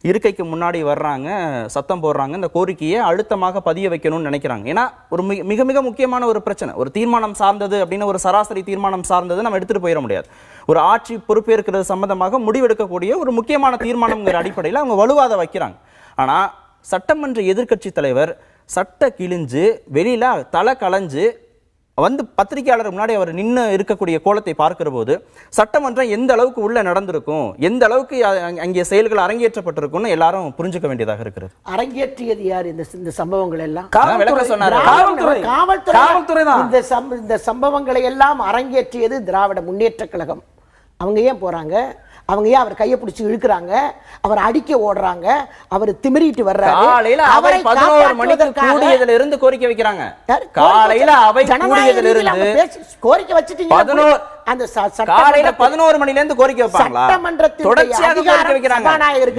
இருக்கைக்கு முன்னாடி வர்றாங்க, சத்தம் போடுறாங்க, இந்த கோரிக்கையை அழுத்தமாக பதிய வைக்கணும்னு நினைக்கிறாங்க. ஏன்னா ஒரு மிக மிக முக்கியமான ஒரு பிரச்சனை, ஒரு தீர்மானம் சார்ந்தது அப்படின்னு ஒரு சராசரி தீர்மானம் சார்ந்தது நம்ம எடுத்துட்டு போயிட முடியாது. ஒரு ஆட்சி பொறுப்பேற்கிறது சம்பந்தமாக முடிவெடுக்கக்கூடிய ஒரு முக்கியமான தீர்மானம்ங்கிற அடிப்படையில் அவங்க வலுவாத வைக்கிறாங்க. ஆனா சட்டமன்ற எதிர்க்கட்சி தலைவர் சட்டை கிழிஞ்சு வெளியில தலை களைஞ்சு வந்து பத்திரிகையாளர் முன்னாடி அவர் நின்று இருக்கக்கூடிய கோலத்தை பார்க்கிற போது சட்டமன்றம் எந்த அளவுக்கு உள்ள நடந்திருக்கும், எந்த அளவுக்கு அங்கே செயல்கள் அரங்கேற்றப்பட்டிருக்கும்னு எல்லாரும் புரிஞ்சுக்க வேண்டியதாக இருக்கிறது. அரங்கேற்றியது யார்? இந்த சம்பவங்கள் எல்லாம் காவல்துறை தான். இந்த சம்பவங்களை எல்லாம் அரங்கேற்றியது திராவிட முன்னேற்ற கழகம். அவங்க ஏன் போறாங்க? அவங்க ஏன் அவர் கையை பிடிச்சி இழுக்கிறாங்க? அவர் அடிக்க ஓடுறாங்க, அவர் திமிரிட்டு வர்றாரு. காலையில அவை 11 மணிக்கு கூடியதுல இருந்து கோரிக்கை வைக்கிறாங்க. காலையில அவை கூடியதுல இருந்து கோரிக்கை வச்சிட்டீங்க. அந்த காலையில 11 மணில இருந்து கோரிக்கை வைப்பாங்களா? தொடர்ச்சியாக கோரிக்கை வைக்கிறாங்க.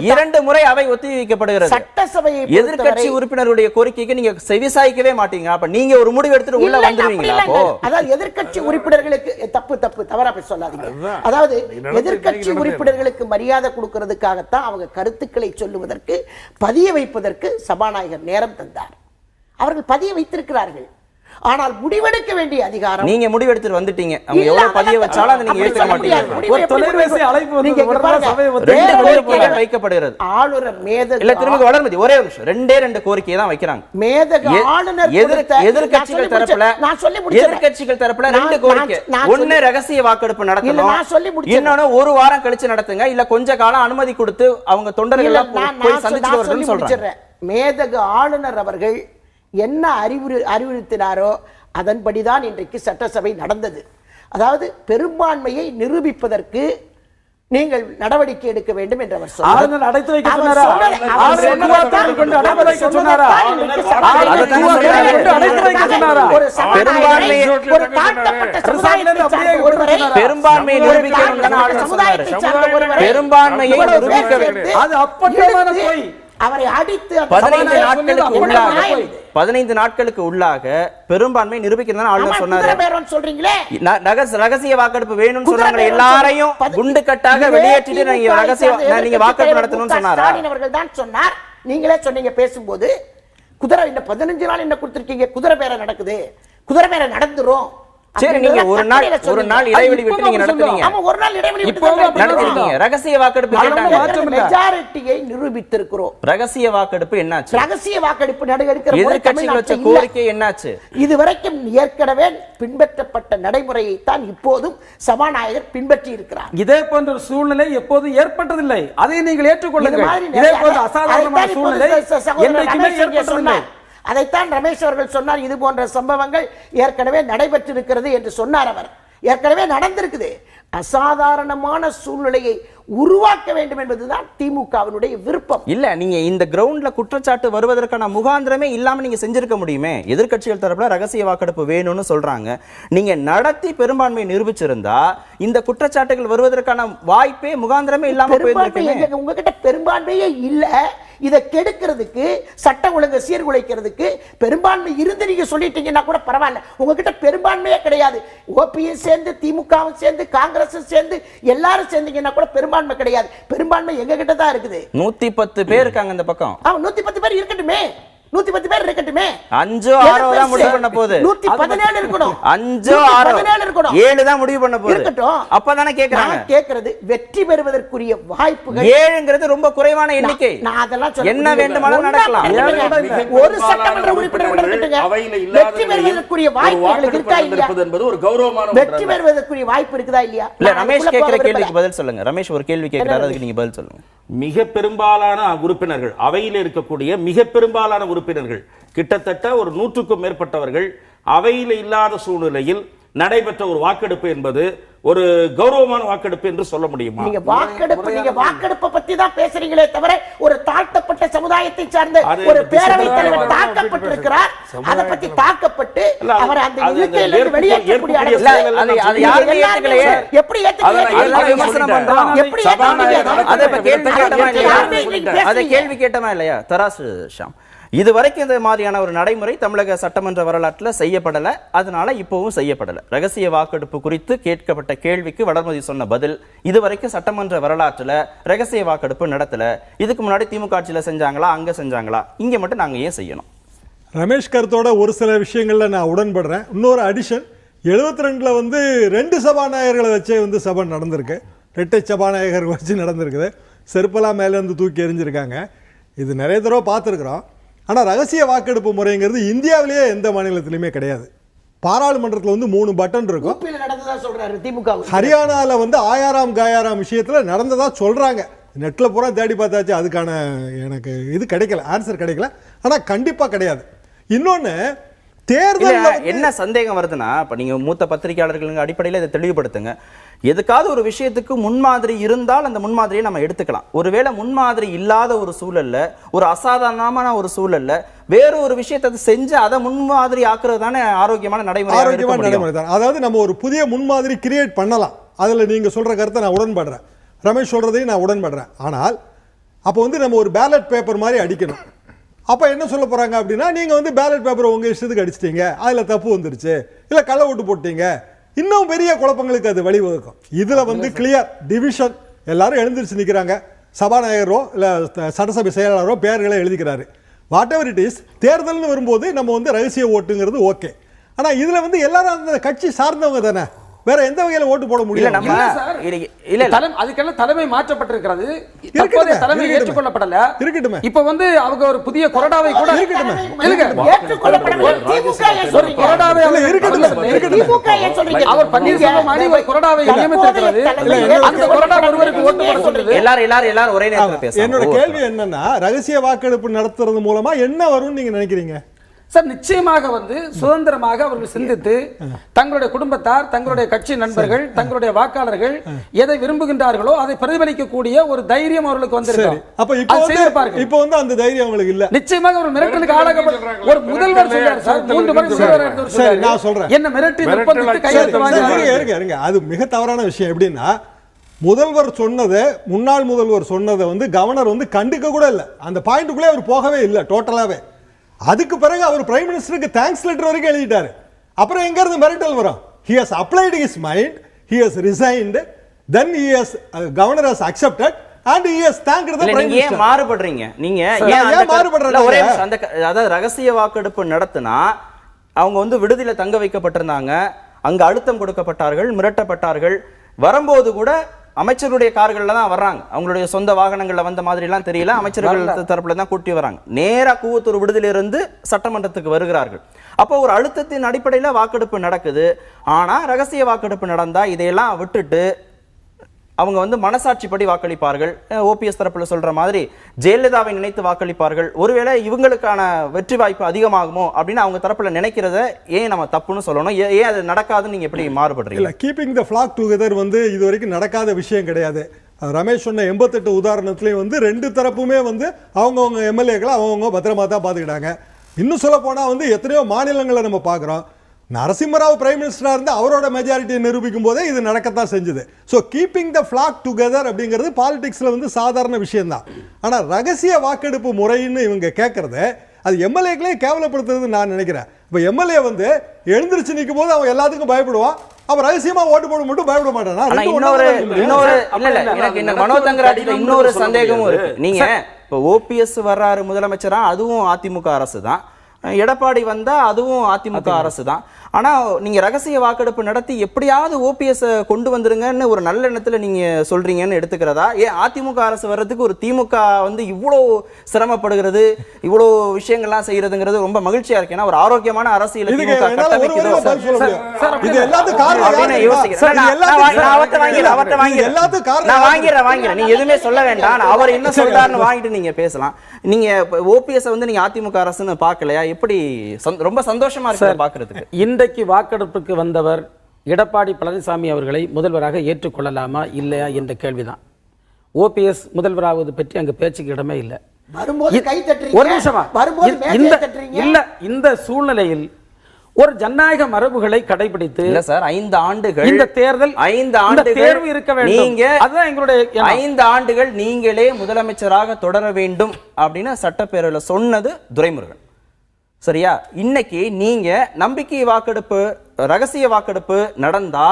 2 முறை அவை ஒத்திவைக்கப்படுகிறது. சட்டசபையை எதிர்க்கட்சி உறுப்பினருடைய கோரிக்கைக்கு நீங்க செவிசாய்க்கவே மாட்டீங்க. அப்ப நீங்க ஒரு முடிவு எடுத்துட்டு உள்ள வந்துருவீங்களா? அதாவது எதிர்க்கட்சி உறுப்பினர்களுக்கு தவறா போய் சொல்லாதீங்க. அதாவது எதிர்க்கட்சி உறுப்பினர்களுக்கு மரியாதை கொடுக்கிறதுக்காகத்தான் அவங்க கருத்துக்களை சொல்லுவதற்கு பதிய வைப்பதற்கு சபாநாயகர் நேரம் தந்தார். அவர்கள் பதிய வைத்திருக்கிறார்கள். ஆனால் முடிவெடுக்க வேண்டிய அதிகாரம் நீங்க முடிவெடுத்து வந்துட்டீங்க. அவங்க எவ்வளவு பதிய வச்சாலும் அதை நீங்க ஏற்க மாட்டீங்க. ஒரு தொலைபேசி அழைப்பு வைக்கப்படுகிறது. ஆளுநர் மேதகு இல்ல திரும்ப வளர்மதி ஒரே நிமிஷம் 2 கோரிக்கையை தான் வைக்கிறாங்க. மேதகு ஆளுநர் எதிர்க்கட்சிகள் தரப்புல 2 கோரிக்கை. ஒன்னு ரகசிய வாக்கெடுப்பு நடத்தணும், இன்னொன்னு ஒரு வாரம் கழிச்சு நடத்துங்க, இல்ல கொஞ்ச காலம் அனுமதி கொடுத்து அவங்க தொண்டர்கள் எல்லாம் போய் சந்திச்சு வரணும்னு சொல்றாங்க. மேதகு ஆளுநர் அவர்கள் என்ன அறிவுறுத்தினாரோ அதன்படிதான் இன்றைக்கு சட்டசபை நடந்தது. அதாவது பெரும்பான்மையை நிரூபிப்பதற்கு நீங்கள் நடவடிக்கை எடுக்க வேண்டும் என்று அவர் சொன்னார். பெரும்பான்மையை அவரை அடித்து 15 நாட்களுக்கு உள்ளாக பெரும்பான்மை நிரூபிக்கிறதா ஆளுநர் சொன்னாரு. ரகசிய வாக்கெடுப்பு வேணும்னு சொன்னாங்க. எல்லாரையும் குண்டு கட்டாக வெளியேற்றிட்டு நீங்க வாக்கெடுப்பு நடத்தணும்னு சொன்னாரா? அவர்கள் தான் சொன்னார். நீங்களே சொன்னீங்க பேசும்போது, குதிரை இந்த 15 நாள் என்ன கொடுத்திருக்கீங்க? குதிரை பேர நடக்குது, குதிரை பேர நடந்துரும். சரி, நீங்க ஒரு நாள் இடைவெளி விட்டு நீங்க நடத்துறீங்க. ஆமா, ஒரு நாள் இடைவெளி விட்டு நடத்துறீங்க. ரகசிய வாக்கெடுப்பு கேட்டாங்க. மெஜாரிட்டியை நிரூபித்திருக்கிறோம். ரகசிய வாக்கெடுப்பு என்னாச்சு? ரகசிய வாக்கெடுப்பு நடக்கிற எதிர்க்கட்சிகள் வச்ச கோரிக்கை என்னாச்சு? இதுவரைக்கும் ஏற்கனவே பின்பற்றப்பட்ட நடைமுறையை தான் இப்போதும் சபாநாயகர் பின்பற்றி இருக்கிறார். இதே போன்ற ஒரு சூழ்நிலை எப்போதும் ஏற்பட்டதில்லை. அதை நீங்கள் ஏற்றுக்கொள்ளுங்கள். இதே போன்ற அசாதாரணமான சூழ்நிலை என்றைக்குமே ஏற்பட்டதில்லை. அதைத்தான் ரமேஷ் அவர்கள் சொன்னார். இது போன்ற சம்பவங்கள் ஏற்கனவே நடைபெற்றிருக்கிறது என்று சொன்னார். அவர் ஏற்கனவே நடந்திருக்குது. அசாதாரணமான சூழ்நிலையை உருவாக்க வேண்டும் என்பதுதான் திமுகவினுடைய விருப்பம். இல்ல, நீங்க இந்த கிரவுண்ட்ல குற்றச்சாட்டு வருவதற்கான முகாந்திரமே இல்லாம நீங்க செஞ்சிருக்க முடியுமே. எதிர்க்கட்சிகள் தரப்புல ரகசிய வாக்கெடுப்பு வேணும்னு சொல்றாங்க. நீங்க நடத்தி பெரும்பான்மையை நிரூபிச்சிருந்தா இந்த குற்றச்சாட்டுகள் வருவதற்கான வாய்ப்பே முகாந்திரமே இல்லாம போயிருக்கீங்க. உங்ககிட்ட பெரும்பான்மையே இல்ல. இதை கெடுக்கிறதுக்கு, சட்ட ஒழுங்கை சீர்குலைக்கிறதுக்கு பெரும்பான்மை இருந்து நீங்க சொல்லிட்டீங்கன்னா கூட பரவாயில்ல. உங்ககிட்ட பெரும்பான்மையே கிடையாது. ஓபிஎஸ் சேர்ந்து, திமுகவும் சேர்ந்து, காங்கிரஸும் சேர்ந்து எல்லாரும் சேர்ந்தீங்கன்னா கூட பெரும்பான்மை கிடையாது. பெரும்பான்மை எங்க கிட்ட தான் இருக்குது. 110 பேர் இருக்காங்க இந்த பக்கம். 110 பேர் இருக்கட்டுமே, 110 பேர் இருக்கட்டுமே. 5 6 தான் முடிவு பண்ண போகுது. 117 இருக்கணும். 5 6 இருக்கணும். 7 தான் முடிவு பண்ண போகுது. இருக்கட்டும். அப்பதானே கேக்குறாங்க. நான் கேக்குறது வெற்றி பெறுவதற்கு வாய்ப்புகள் 7ங்கிறது ரொம்ப குறைவான எண்ணிக்கை. நான் அதெல்லாம் சொல்ல என்ன வேண்டுமானாலும் நடக்கலாம். ஒரு சட்டமன்ற உறுப்பினர் இருக்கட்டுங்க. வெற்றி பெறுவதற்கு வாய்ப்புகள் இருக்கா இல்லையா என்பது ஒரு கௌரவமான வெற்றி பெறுவதற்கு வாய்ப்பு இருக்குதா இல்லையா? இல்ல ரமேஷ் கேக்குற கேள்விக்கு பதில் சொல்லுங்க. ரமேஷ் ஒரு கேள்வி கேக்குறாரு, அதுக்கு நீங்க பதில் சொல்லுங்க. மிக பெரும்பாலான உறுப்பினர்கள், அவையில் இருக்கக்கூடிய மிக பெரும்பாலான உறுப்பினர்கள், கிட்டத்தட்ட ஒரு 100க்கும் மேற்பட்டவர்கள் அவையில் இல்லாத சூழ்நிலையில் நடைபெற்ற ஒரு வாக்கெடுப்பு என்பது ஒரு கௌரவமான வாக்கெடுப்பு என்று சொல்ல முடியுமா? நீங்க வாக்கெடுப்பை பத்தி தான் பேசுறீங்களே தவிர ஒரு தாழ்த்தப்பட்ட சமுதாயத்தை சார்ந்த ஒரு பேரவைத் தலைவர் தாக்கப்பட்டிருக்கிறார். அதை பத்தி தாக்கப்பட்டு அவர் அந்த இருக்கையிலிருந்து வெளியேற்றக்கூடிய எப்படி கேள்வி கேட்டமா இல்லையா தராசு ஷாம்? இதுவரைக்கும் இந்த மாதிரியான ஒரு நடைமுறை தமிழக சட்டமன்ற வரலாற்றில் செய்யப்படலை, அதனால இப்போவும் செய்யப்படலை. ரகசிய வாக்கெடுப்பு குறித்து கேட்கப்பட்ட கேள்விக்கு வளர்மதி சொன்ன பதில், இதுவரைக்கும் சட்டமன்ற வரலாற்றில் ரகசிய வாக்கெடுப்பு நடத்தல. இதுக்கு முன்னாடி திமுக ஆட்சியில் செஞ்சாங்களா, அங்கே செஞ்சாங்களா, இங்கே மட்டும் நாங்கள் ஏன் செய்யணும்? ரமேஷ் கருத்தோட ஒரு சில விஷயங்களில் நான் உடன்படுறேன். இன்னொரு அடிஷன், 72ல் 2 சபாநாயகர்களை வச்சே சபை நடந்திருக்கு. 2 சபாநாயகர் வச்சு நடந்திருக்குது. செருப்பெல்லாம் மேலேருந்து தூக்கி எறிஞ்சிருக்காங்க. இது நிறைய தடவை பார்த்துருக்குறோம். ஆனால் ரகசிய வாக்கெடுப்பு முறைங்கிறது இந்தியாவிலேயே எந்த மாநிலத்திலையுமே கிடையாது. பாராளுமன்றத்தில் 3 பட்டன் இருக்கும். ஹரியானாவில் ஆயாராம் காயாராம் விஷயத்தில் நடந்ததா சொல்கிறாங்க. நெட்டில் பூரா தேடி பார்த்தாச்சு, அதுக்கான எனக்கு இது கிடைக்கல, ஆன்சர் கிடைக்கல. ஆனால் கண்டிப்பாக கிடையாது. இன்னொன்று, தேர்தல் என்ன சந்தேகம் வருதுன்னா, இப்போ நீங்கள் மூத்த பத்திரிகையாளர்கள் அடிப்படையில் இதை தெளிவுபடுத்துங்க. எதுக்காவது ஒரு விஷயத்துக்கு முன்மாதிரி இருந்தால் அந்த முன்மாதிரியை நம்ம எடுத்துக்கலாம். ஒருவேளை முன்மாதிரி இல்லாத ஒரு சூழல்ல, ஒரு அசாதாரணமான ஒரு சூழல்ல வேற ஒரு விஷயத்தை செஞ்சு அதை முன்மாதிரி ஆக்குறது தானே ஆரோக்கியமான நடைமுறை தான். அதாவது நம்ம ஒரு புதிய முன்மாதிரி கிரியேட் பண்ணலாம். அதில் நீங்கள் சொல்கிற கருத்தை நான் உடன்படுறேன், ரமேஷ் சொல்கிறதையும் நான் உடன்படுறேன். ஆனால் அப்போ நம்ம ஒரு பேலட் பேப்பர் மாதிரி அடிக்கணும். அப்போ என்ன சொல்ல போகிறாங்க அப்படின்னா, நீங்கள் பேலட் பேப்பரை உங்கள் இஷ்டத்துக்கு அடிச்சிட்டீங்க, அதில் தப்பு வந்துருச்சு, இல்லை கள்ள ஓட்டு போட்டீங்க, இன்னும் பெரிய குழப்பங்களுக்கு அது வழிவகுக்கும். இதில் கிளியர் டிவிஷன், எல்லாரும் எழுந்திருச்சு நிற்கிறாங்க. சபாநாயகரோ இல்லை சட்டசபை செயலாளரோ பெயர்களை எழுதிக்கிறாரு. வாட் எவர் இட் இஸ், தேர்தல்னு வரும்போது நம்ம ரகசிய ஓட்டுங்கிறது ஓகே. ஆனால் இதில் எல்லாரும் அந்த கட்சி சார்ந்தவங்க தானே, வேற எந்த வகையில ஓட்டு போட முடியல. அதுக்கெல்லாம் தலைமை மாற்றப்பட்டிருக்கிறது. தற்போதைய தலைமை ஏற்றுக்கொள்ளப்படல. இருக்கட்டுமே. இப்ப அவங்க ஒரு புதிய கொறடாவை கூட இருக்கட்டுமே. அவர் பன்னீர்செல்வம் அணி ஒரு கொறடாவை நியமித்திருக்கிறது. அந்த கொறடா ஒருவருக்கு ஓட்டு போட சொல்றது. எல்லாரும் ஒரே நேரத்தில் பேசுறாங்க. என்னோட கேள்வி என்னன்னா, ரகசிய வாக்கெடுப்பு நடத்துறது மூலமா என்ன வரும்னு நீங்க நினைக்கிறீங்க? சார், நிச்சயமாக சுதந்திரமாக அவர்கள் சிந்தித்து தங்களுடைய குடும்பத்தார், தங்களுடைய கட்சி நண்பர்கள், தங்களுடைய வாக்காளர்கள் எதை விரும்புகின்றார்களோ அதை பிரதிபலிக்கக்கூடிய ஒரு தைரியம் அவர்களுக்கு வந்திருக்கு. அப்ப இப்போ அந்த தைரியம் அவங்களுக்கு இல்ல. நிச்சயமாக அவர் மிரட்டலுக்கு ஆளாகப்பட்ட ஒரு முதல்வர் சொல்றார் சார், 3 முறை முதல்வர் நான் சொல்றேன், என்ன மிரட்டி நிர்பந்தித்து கையெழுத்து வாங்க. அது மிக தவறான விஷயம். எப்படின்னா, முதல்வர் சொன்னதை, முன்னாள் முதல்வர் சொன்னதை கவர்னர் கண்டுக்க கூட இல்லை. அந்த பாயிண்ட்டுக்குள்ளே அவர் போகவே இல்லை டோட்டலாவே. அதுக்கு பிறகு அவர் பிரைம் மினிஸ்டருக்கு தேங்க்ஸ் லெட்டர் வரைக்கும் எழுதிட்டாரு. அப்புறம் எங்க இருந்து மிரட்டல் வரும்? he has applied his mind, he has resigned, then he has governor has accepted and he has thanked the prime minister. நீங்க மாறுபடுறீங்க. நீங்க ஏன் மாறுபடுறீங்க? ஒரே அந்த அதாவது ரகசிய வாக்கெடுப்பு நடத்தினா அவங்க விடுதியில தங்க வைக்கப்பட்டிருந்தாங்க, அங்க அழுத்தம் கொடுக்கப்பட்டார்கள், மிரட்டப்பட்டார்கள். வரும்போது கூட அமைச்சருடைய கார்கள்ல தான் வர்றாங்க, அவங்களுடைய சொந்த வாகனங்கள்ல வந்த மாதிரி எல்லாம் தெரியல, அமைச்சர்கள் தரப்புல தான் கூட்டி வராங்க. நேரா கூவத்தூர் விடுதியிலிருந்து சட்டமன்றத்துக்கு வருகிறார்கள். அப்போ ஒரு அழுத்தத்தின் அடிப்படையில் வாக்கெடுப்பு நடக்குது. ஆனா ரகசிய வாக்கெடுப்பு நடந்தா இதையெல்லாம் விட்டுட்டு அவங்க மனசாட்சிப்படி வாக்களிப்பார்கள். ஓபிஎஸ் தரப்புல சொல்ற மாதிரி ஜெயலலிதாவை நினைத்து வாக்களிப்பார்கள். ஒருவேளை இவங்களுக்கான வெற்றி வாய்ப்பு அதிகமாகுமோ அப்படின்னு அவங்க தரப்புல நினைக்கிறத ஏன் நம்ம தப்புன்னு சொல்லணும்? ஏன் அது நடக்காதுன்னு நீங்க எப்படி மாறுபடுறீங்க? கீப்பிங் த ஃபிளாக் டுகெதர் இது வரைக்கும் நடக்காத விஷயம் கிடையாது. ரமேஷ் சொன்ன 88 உதாரணத்துலேயும் 2 தரப்புமே அவங்கவுங்க எம்எல்ஏக்களை அவங்கவுங்க பத்திரமா தான் பார்த்துக்கிட்டாங்க. இன்னும் சொல்ல போனால் எத்தனையோ மாநிலங்களை நம்ம பார்க்குறோம். நரசிம்மராவ் பிரைம் மினிஸ்டராக இருந்து அவரோட மெஜாரிட்டியை நிரூபிக்கும் போதே இது நடக்கத்தான் செஞ்சது. ஸோ கீப்பிங் த ஃப்ளாக் டுகெதர் அப்படிங்கிறது பாலிடிக்ஸில் வந்து சாதாரண விஷயம்தான். ஆனால் ரகசிய வாக்கெடுப்பு முறைன்னு இவங்க கேட்கறது அது எம்எல்ஏக்களே கேவலப்படுத்துறது நான் நினைக்கிறேன். இப்போ எம்எல்ஏ வந்து எழுந்திருச்சு நிற்கும் போது அவன் எல்லாத்துக்கும் பயப்படுவான், அவன் ரகசியமா ஓட்டு போட மட்டும் பயப்பட மாட்டானா? இன்னொரு சந்தேகமும் இருக்கு. நீங்க இப்போ ஓபிஎஸ் வர்றாரு முதலமைச்சரா, அதுவும் அதிமுக அரசு தான். எடப்பாடி வந்தா அதுவும் அதிமுக அரசு தான். ஆனா நீங்க ரகசிய வாக்கெடுப்பு நடத்தி எப்படியாவது ஓபிஎஸ் கொண்டு வந்துருங்கன்னு ஒரு நல்ல எண்ணத்துல நீங்க சொல்றீங்கன்னு எடுத்துக்கிறதா? ஏன் அதிமுக அரசு வர்றதுக்கு ஒரு திமுக வந்து இவ்வளவு சிரமப்படுகிறது, இவ்வளவு விஷயங்கள்லாம் செய்யறதுங்கிறது ரொம்ப மகிழ்ச்சியா இருக்கு. ஏன்னா ஒரு ஆரோக்கியமான அரசியல் திமுக கட்டமைக்குதோ நீங்க எதுவுமே சொல்ல வேண்டாம். அவர் என்ன சொல்றாருன்னு வாங்கிட்டு நீங்க பேசலாம். நீங்க ஓபிஎஸ் வந்து நீங்க அதிமுக அரசுன்னு பார்க்கலையா? எப்படி ரொம்ப சந்தோஷமா இருக்கு பாக்குறதுக்கு. இன்றைக்கு வாக்கெடுப்புக்கு வந்தவர் எடப்பாடி பழனிசாமி அவர்களை முதல்வராக ஏற்றுக்கொள்ளலாமா இல்லையா என்ற கேள்விதான். ஓபிஎஸ் முதல்வராவது பற்றி அங்கு பேச்சுக்கு இடமே இல்லை. ஒரு நிமிஷமா இந்த சூழ்நிலையில் ஒரு ஜனநாயக மரபுகளை கடைபிடித்து இல்ல சார் 5 ஆண்டுகள் இந்த தேர்தல் 5 ஆண்டுகள் தேர்வு இருக்க வேண்டும். நீங்க அதான் எங்களுடைய 5 ஆண்டுகள் நீங்களே முதலமைச்சராக தொடர வேண்டும் அப்படின்னு சட்டப்பேரவையில் சொன்னது துரைமுருகன். சரியா? இன்னைக்கு நீங்க நம்பிக்கை வாக்கெடுப்பு ரகசிய வாக்கெடுப்பு நடந்தா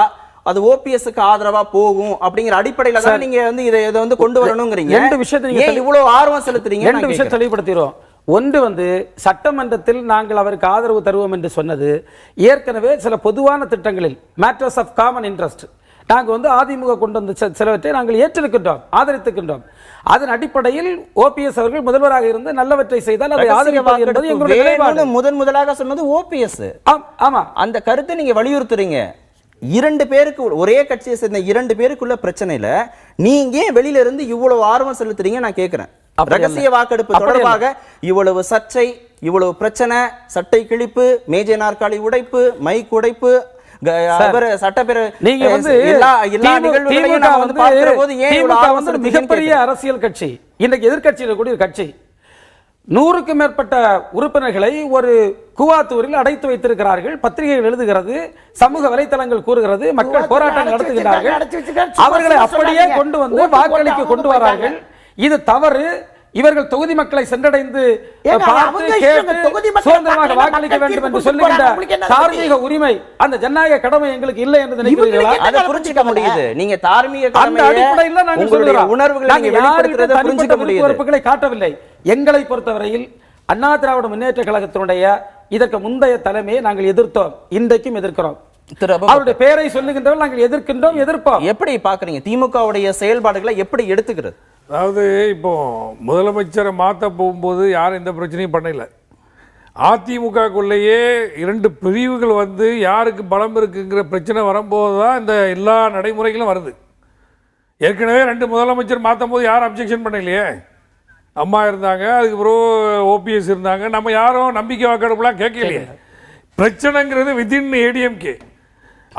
அது ஓபிஎஸ்க்கு ஆதரவா போகும் அப்படிங்கிற அடிப்படையில தான் நீங்க வந்து இதை வந்து கொண்டு வரணும்ங்கறீங்க. ரெண்டு விஷயத்தை நீங்க இவ்வளவு ஆர்வம் செலுத்துறீங்க. ரெண்டு விஷயம் தெளிவுபடுத்திரோம். ஒன்று வந்து சட்டமன்றத்தில் நாங்கள் அவருக்கு ஆதரவு தருவோம் என்று சொன்னது ஏற்கனவே சில பொதுவான திட்டங்களில் மேட்டர்ஸ் ஆஃப் காமன் இன்ட்ரெஸ்ட் நாங்கள் வந்து அதிமுக கொண்டு வந்த சிலவற்றை நாங்கள் ஏற்றிருக்கின்றோம், ஆதரித்துக்கின்றோம். அதன் அடிப்படையில் ஓபிஎஸ் அவர்கள் முதல்வராக இருந்து நல்லவற்றை செய்தால் அதை ஆதரிப்பது என்பது எங்களுடைய நிலைப்பாடு. முதலாக சொன்னது ஓபிஎஸ். ஆமா, அந்த கருத்தை நீங்க வலியுறுத்துறீங்க. 2 பேருக்கு ஒரே கட்சியை சேர்ந்த 2 பேருக்குள்ள பிரச்சனையில நீங்க வெளியில இருந்து இவ்வளவு ஆர்வம் செலுத்துறீங்க நான் கேட்கிறேன். ரகசிய வாக்கெடுப்பு தொடர்பாக இவ்வளவு சர்ச்சை, இவ்வளவு பிரச்சனை, சட்டை கிழிப்பு, மேஜை நாற்காலி உடைப்பு, மைக் உடைப்பு, மிகப்பெரிய அரசியல் கட்சி, இன்றைக்கு எதிர்கட்சியில் கூடிய கட்சி 100க்கும் மேற்பட்ட உறுப்பினர்களை ஒரு கூவாத்தூரில் அடைத்து வைத்திருக்கிறார்கள். பத்திரிகைகள் எழுதுகிறது, சமூக வலைத்தளங்கள் கூறுகிறது, மக்கள் போராட்டம் நடத்துகிறார்கள். அவர்களை அப்படியே கொண்டு வந்து வாக்களிக்க கொண்டு வரார்கள். இது தவறு. இவர்கள் தொகுதி மக்களை சென்றடைந்து சுதந்திரமாக வாக்களிக்க வேண்டும் என்று சொல்லுகின்ற தார்மீக உரிமை, அந்த ஜனநாயக கடமை எங்களுக்கு இல்லை என்று நினைக்கிறீர்களா? அதை புரிஞ்சுக்க முடியுது. நீங்க தார்மீக அந்த அடிப்படையில் நாங்கள் சொல்கிறோம், உணர்வுகளை காட்டவில்லை. எங்களை பொறுத்தவரையில் அண்ணா திராவிட முன்னேற்ற கழகத்தினுடைய இதற்கு முந்தைய தலைமையை நாங்கள் எதிர்த்தோம், இன்றைக்கும் எதிர்க்கிறோம். அவருடைய பெயரை சொல்லுகின்றவர்கள் நாங்கள் எதிர்க்கின்றோம், எதிர்ப்போம். எப்படி பாக்குறீங்க திமுகவுடைய செயல்பாடுகளை எப்படி எடுத்துக்கிறது? அதாவது இப்போ முதலமைச்சரை மாற்ற போகும்போது யாரும் எந்த பிரச்சனையும் பண்ணல. அதிமுகக்குள்ளேயே 2 பிரிவுகள் வந்து யாருக்கு பலம் இருக்குங்கிற பிரச்சனை வரும்போது தான் இந்த எல்லா நடைமுறைகளும் வருது. ஏற்கனவே 2 முதலமைச்சர் மாற்றும் போது யாரும் அப்ஜெக்ஷன் பண்ணலையே. அம்மா இருந்தாங்க, அதுக்கப்புறம் ஓபிஎஸ் இருந்தாங்க. நம்ம யாரும் நம்பிக்கை வாக்கெடுப்புலாம் கேட்கலையே. பிரச்சனைங்கிறது வித்தின் ஏடிஎம்கே.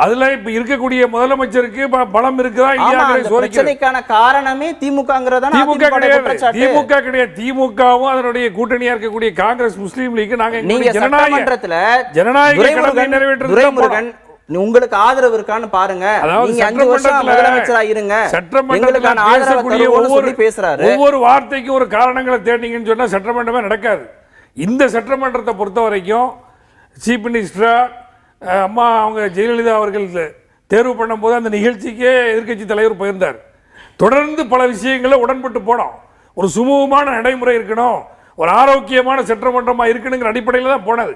அதுல இப்ப இருக்கக்கூடிய முதலமைச்சருக்கு பலம் இருக்குதா இல்லையா? பிரச்சனைக்கான காரணமே திமுகங்கிறதா? திமுக கிடையாது. திமுகவும் அதனுடைய கூட்டணியா இருக்கக்கூடிய காங்கிரஸ், முஸ்லீம் லீக் நாங்க ஜனநாயக நிறைவேற்றுறதுக்கு உங்களுக்கு ஆதரவு இருக்கான்னு பாருங்க. நீங்க 5 வருஷம் முதலமைச்சரா இருங்க. சட்டமன்றத்துக்கான ஆதரவு பேசுறாரு. ஒவ்வொரு வார்த்தைக்கும் ஒரு காரணங்களை தேடிங்கன்னு சொன்னா சட்டமன்றமே நடக்காது. இந்த சட்டமன்றத்தை பொறுத்த வரைக்கும் சீஃப் மினிஸ்டரா அம்மா அவங்க ஜெயலலிதா அவர்கள் தேர்வு பண்ணும்போது அந்த நிகழ்ச்சிக்கே எதிர்கட்சி தலைவர் போயிருந்தார். தொடர்ந்து பல விஷயங்களை உடன்பட்டு போனோம். ஒரு சுமூகமான நடைமுறை இருக்கணும், ஒரு ஆரோக்கியமான சட்டமன்றமாக இருக்கணுங்கிற அடிப்படையில் தான் போனது.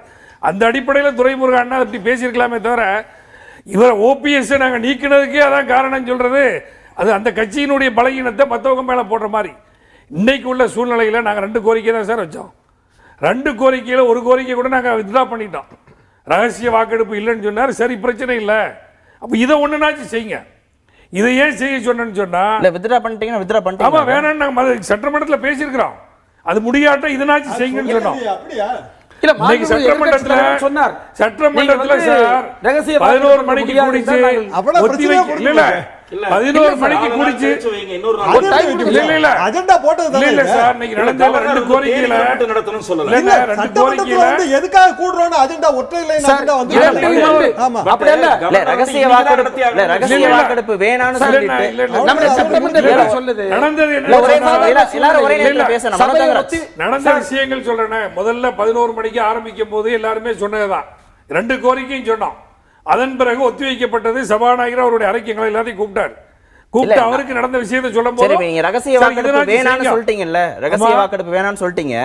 அந்த அடிப்படையில் துரைமுருகன் அண்ணா அப்படி பேசியிருக்கலாமே தவிர இவரை ஓபிஎஸ் நாங்கள் நீக்கினதுக்கே அதான் காரணம் சொல்றது அது அந்த கட்சியினுடைய பலகீனத்தை மற்றவங்க மேலே போடுற மாதிரி. இன்னைக்கு உள்ள சூழ்நிலையில் நாங்கள் 2 கோரிக்கை தான் சார் வச்சோம். 2 கோரிக்கையில் ஒரு கோரிக்கை கூட நாங்கள் வித்ட்ரா பண்ணிட்டோம். ரகசிய வாக்கெடுப்பு இல்லைன்னு சொன்னார், சரி பிரச்சனை இல்லை, அப்போ இதை ஒன்றுனாச்சும் செய்யுங்க. இதை ஏன் செய்ய சொன்னேன்னு சொன்னா வித்ட்ரா பண்ணிட்டீங்கன்னா வித்ட்ரா பண்ணிட்டீங்க. ஆமா வேணாம்னு நாங்கள் சட்டமன்றத்தில் பேசியிருக்கிறோம். அது முடியாட்ட இதனாச்சும் செய்யுங்கன்னு சொன்னோம். சட்டமன்றத்தில் சார் 11 மணிக்கு கூடிச்சு 11 மணிக்கு குடிச்சு ஒரு time இல்ல அஜெண்டா போட்டது இல்ல இல்ல சார், இன்னைக்கு நடந்த ரெண்டு கோரிக்கையில நடத்தணும்னு சொல்லல. இல்ல, இல்ல, ரெண்டு சட்டமன்றத்துல கோரிக்கையில வந்து எதுக்காக கூடுறோம்னு அஜெண்டா ஒற்றை லைன் அஜெண்டா வந்து ஆமா அப்படி இல்ல. இல்ல ரகசிய வாக்கெடுப்பு இல்ல ரகசிய வாக்கெடுப்பு வேணாம்னு சொல்லிட்டு நம்முடைய சட்டமன்ற வேலை சொல்லுது. நடந்தது இல்ல, ஒரே என்ன? மாதிரி எல்லாரும் ஒரே நேரத்துல பேசணும். சபையை மனோதங்கராஜ். ஒத்தி- நடந்த விஷயங்கள் சொல்றேன். முதல்ல 11 மணிக்கு ஆரம்பிக்கும் போது எல்லாருமே சொன்னதுதான், ரெண்டு கோரிக்கையும் சொன்னோம். அதன் பிறகு ஒத்திவைக்கப்பட்டது. சபாநாயகர் அவருடைய அறிக்கைகளை எல்லாத்தையும் கூப்பிட்டார். கூப்பிட்டு இல்ல, அவருக்கு நடந்த விஷயத்தை சொல்லும் சரி போது நீங்க ரகசிய வாக்கெடுப்பு வேணாம்னு சொல்லிட்டீங்கல்ல, ரகசிய வாக்கெடுப்பு வேணாம்னு சொல்லிட்டீங்க,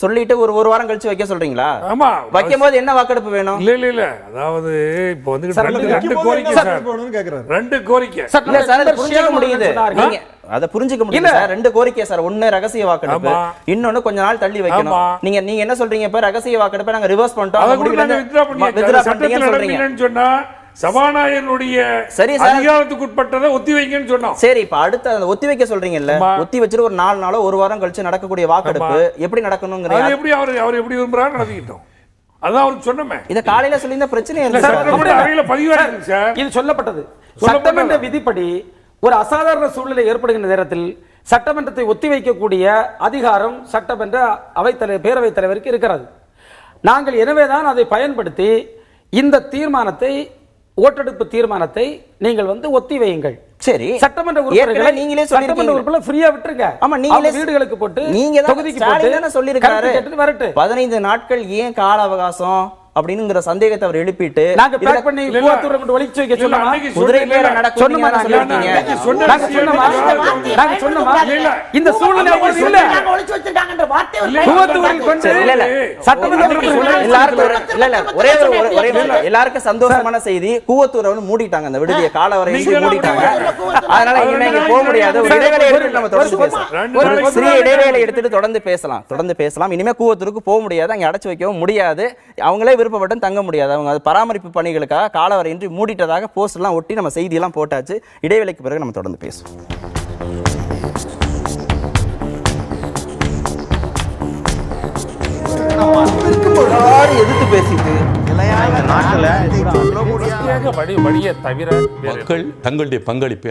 சொல்லிட்டு ஒரு வாரம் கழிச்சு வைக்க சொல்றீங்களா? ஆமா வைக்கும் போது என்ன வாக்கெடுப்பு வேணும்? இல்ல அதாவது இப்போ வந்து சார், ரெண்டு கோரிக்கை சார், கேக்குறாரு. ரெண்டு கோரிக்கை. இல்ல சார், அதை புரிஞ்சுக்க ஷேர் முடியுது. சொன்னார்கள். நீங்க அதை புரிஞ்சுக்க முடியுது சார். ரெண்டு கோரிக்கை சார். ஒண்ணு ரகசிய வாக்கெடுப்பு, ஆமா. இன்னொன்னு கொஞ்ச நாள் தள்ளி வைக்கணும். ஆமா. நீங்க என்ன சொல்றீங்க? இப்ப ரகசிய வாக்கெடுப்பை நாங்க ரிவர்ஸ் பண்ணிட்டோம், அதை அந்த கூட முடிவுல நாங்க இருந்து withdraw பண்ணியாச்சு. withdraw அது சட்டத்தில் பண்ணிட்டீங்கன்னு சொல்றீங்க. நடப்பீங்கன்னு சொன்னா சபாநாயகருடைய சரி சார். அதிகாரத்துக்கு உட்பட்டதை ஒத்தி வைங்கன்னு சொன்னோம். சரி, இப்ப அடுத்து அந்த ஒத்தி வைக்க சொல்றீங்கல்ல, ஆமா. ஒத்தி வச்சுட்டு ஒரு 4 நாளோ ஒரு வாரம் கழிச்சு நடக்கக்கூடிய வாக்கெடுப்பு எப்படி நடக்கணுங்கிற அது எப்படி அவர் எப்படி விரும்புறாரு நடத்திக்கிட்டோம். அதான் அவருக்கு சொன்னமே. இத காலையில சொல்லியிருந்தா பிரச்சனை இல்ல இல்லை சார், சார். நம்முடைய அவையில பதிவாயிருக்கு சார். இது சொல்லப்பட்டது. சொல்லப்பட்டது. சட்டமன்ற விதிப்படி ஒரு அசாதாரண சூழ்நிலை ஏற்படுகின்ற நேரத்தில் சட்டமன்றத்தை ஒத்திவைக்கக்கூடிய அதிகாரம் சட்டமன்ற பேரவைத் தலைவருக்கு இருக்கிறது. நாங்கள் எனவேதான் அதை பயன்படுத்தி இந்த தீர்மானத்தை, ஓட்டெடுப்பு தீர்மானத்தை நீங்கள் வந்து ஒத்திவையுங்கள். சரி, சட்டமன்ற ஏற்கனவே உறுப்பினர்களை நீங்களே சட்டமன்ற சொல்லிருக்கீங்க. உறுப்பினர்களை ஃப்ரீயா விட்டுருங்க. ஆமா, நீங்களே அவங்க வீடுகளுக்கு போட்டு நீங்க தான் தொகுதிக்கு ஸ்டாலின் போட்டு தானே சொல்லிருக்காரு. கருத்து கேட்டுட்டு வரட்டு. 15 நாட்கள் ஏன் கால அவகாசம் அப்படிங்கிற சந்தேகத்தை அவர் எழுப்பிட்டு நாங்க பேக் பண்ணி இல்ல, கூவத்தூரை மட்டும் ஒழிச்சு வைக்க இல்ல, சொன்னோமா? அன்னைக்கு குதிரை சொன்னீங்க. பேர நடக்கும் சொன்னோமா நீங்க நாங்க? சொல்லிருக்கீங்க. அன்னைக்கு சொன்ன நாங்க சொன்னோமா? விஷயம் நாங்க சொன்னோமா? இல்ல. இந்த சூழ்நிலை உங்களுக்கு இல்ல. நாங்க ஒளிச்சு வச்சிருக்காங்கன்ற வார்த்தை இல்ல. கூவத்தூரில் கொண்டு சரி, இல்ல, இல்ல. சட்டமன்ற உறுப்பினர்கள் எல்லாருக்கும் ஒரே எல்லாருக்கும் சந்தோஷமான செய்தி, கூவத்தூரை வந்து மூடிட்டாங்க, அந்த விடுதியை காலவரையின்றி நீங்க மூடிட்டாங்க. மூடிட்டாங்க. அதனால இனிமே இங்க போக முடியாது. ஒரு இடைவேளை எடுத்துட்டு நம்ம தொடர்ந்து பேசலாம். ஒரு சிறிய இடைவேளை எடுத்துட்டு தொடர்ந்து பேசலாம். இனிமே கூவத்தூருக்கு போக முடியாது, அங்க அடைச்சு வைக்கவும் முடியாது. அவங்களே விருப்பப்பட்டு தங்க முடியாது. அவங்க அது பராமரிப்பு பணிகளுக்காக காலவரையின்றி மூடிட்டதாக போஸ்ட் எல்லாம் ஒட்டி நம்ம செய்தி எல்லாம் போட்டாச்சு. இடைவேளைக்கு பிறகு நம்ம தொடர்ந்து பேசுவோம். எதிர்த்து பேசிட்டு வழியை தவிர மக்கள் தங்களுடைய பங்களிப்பை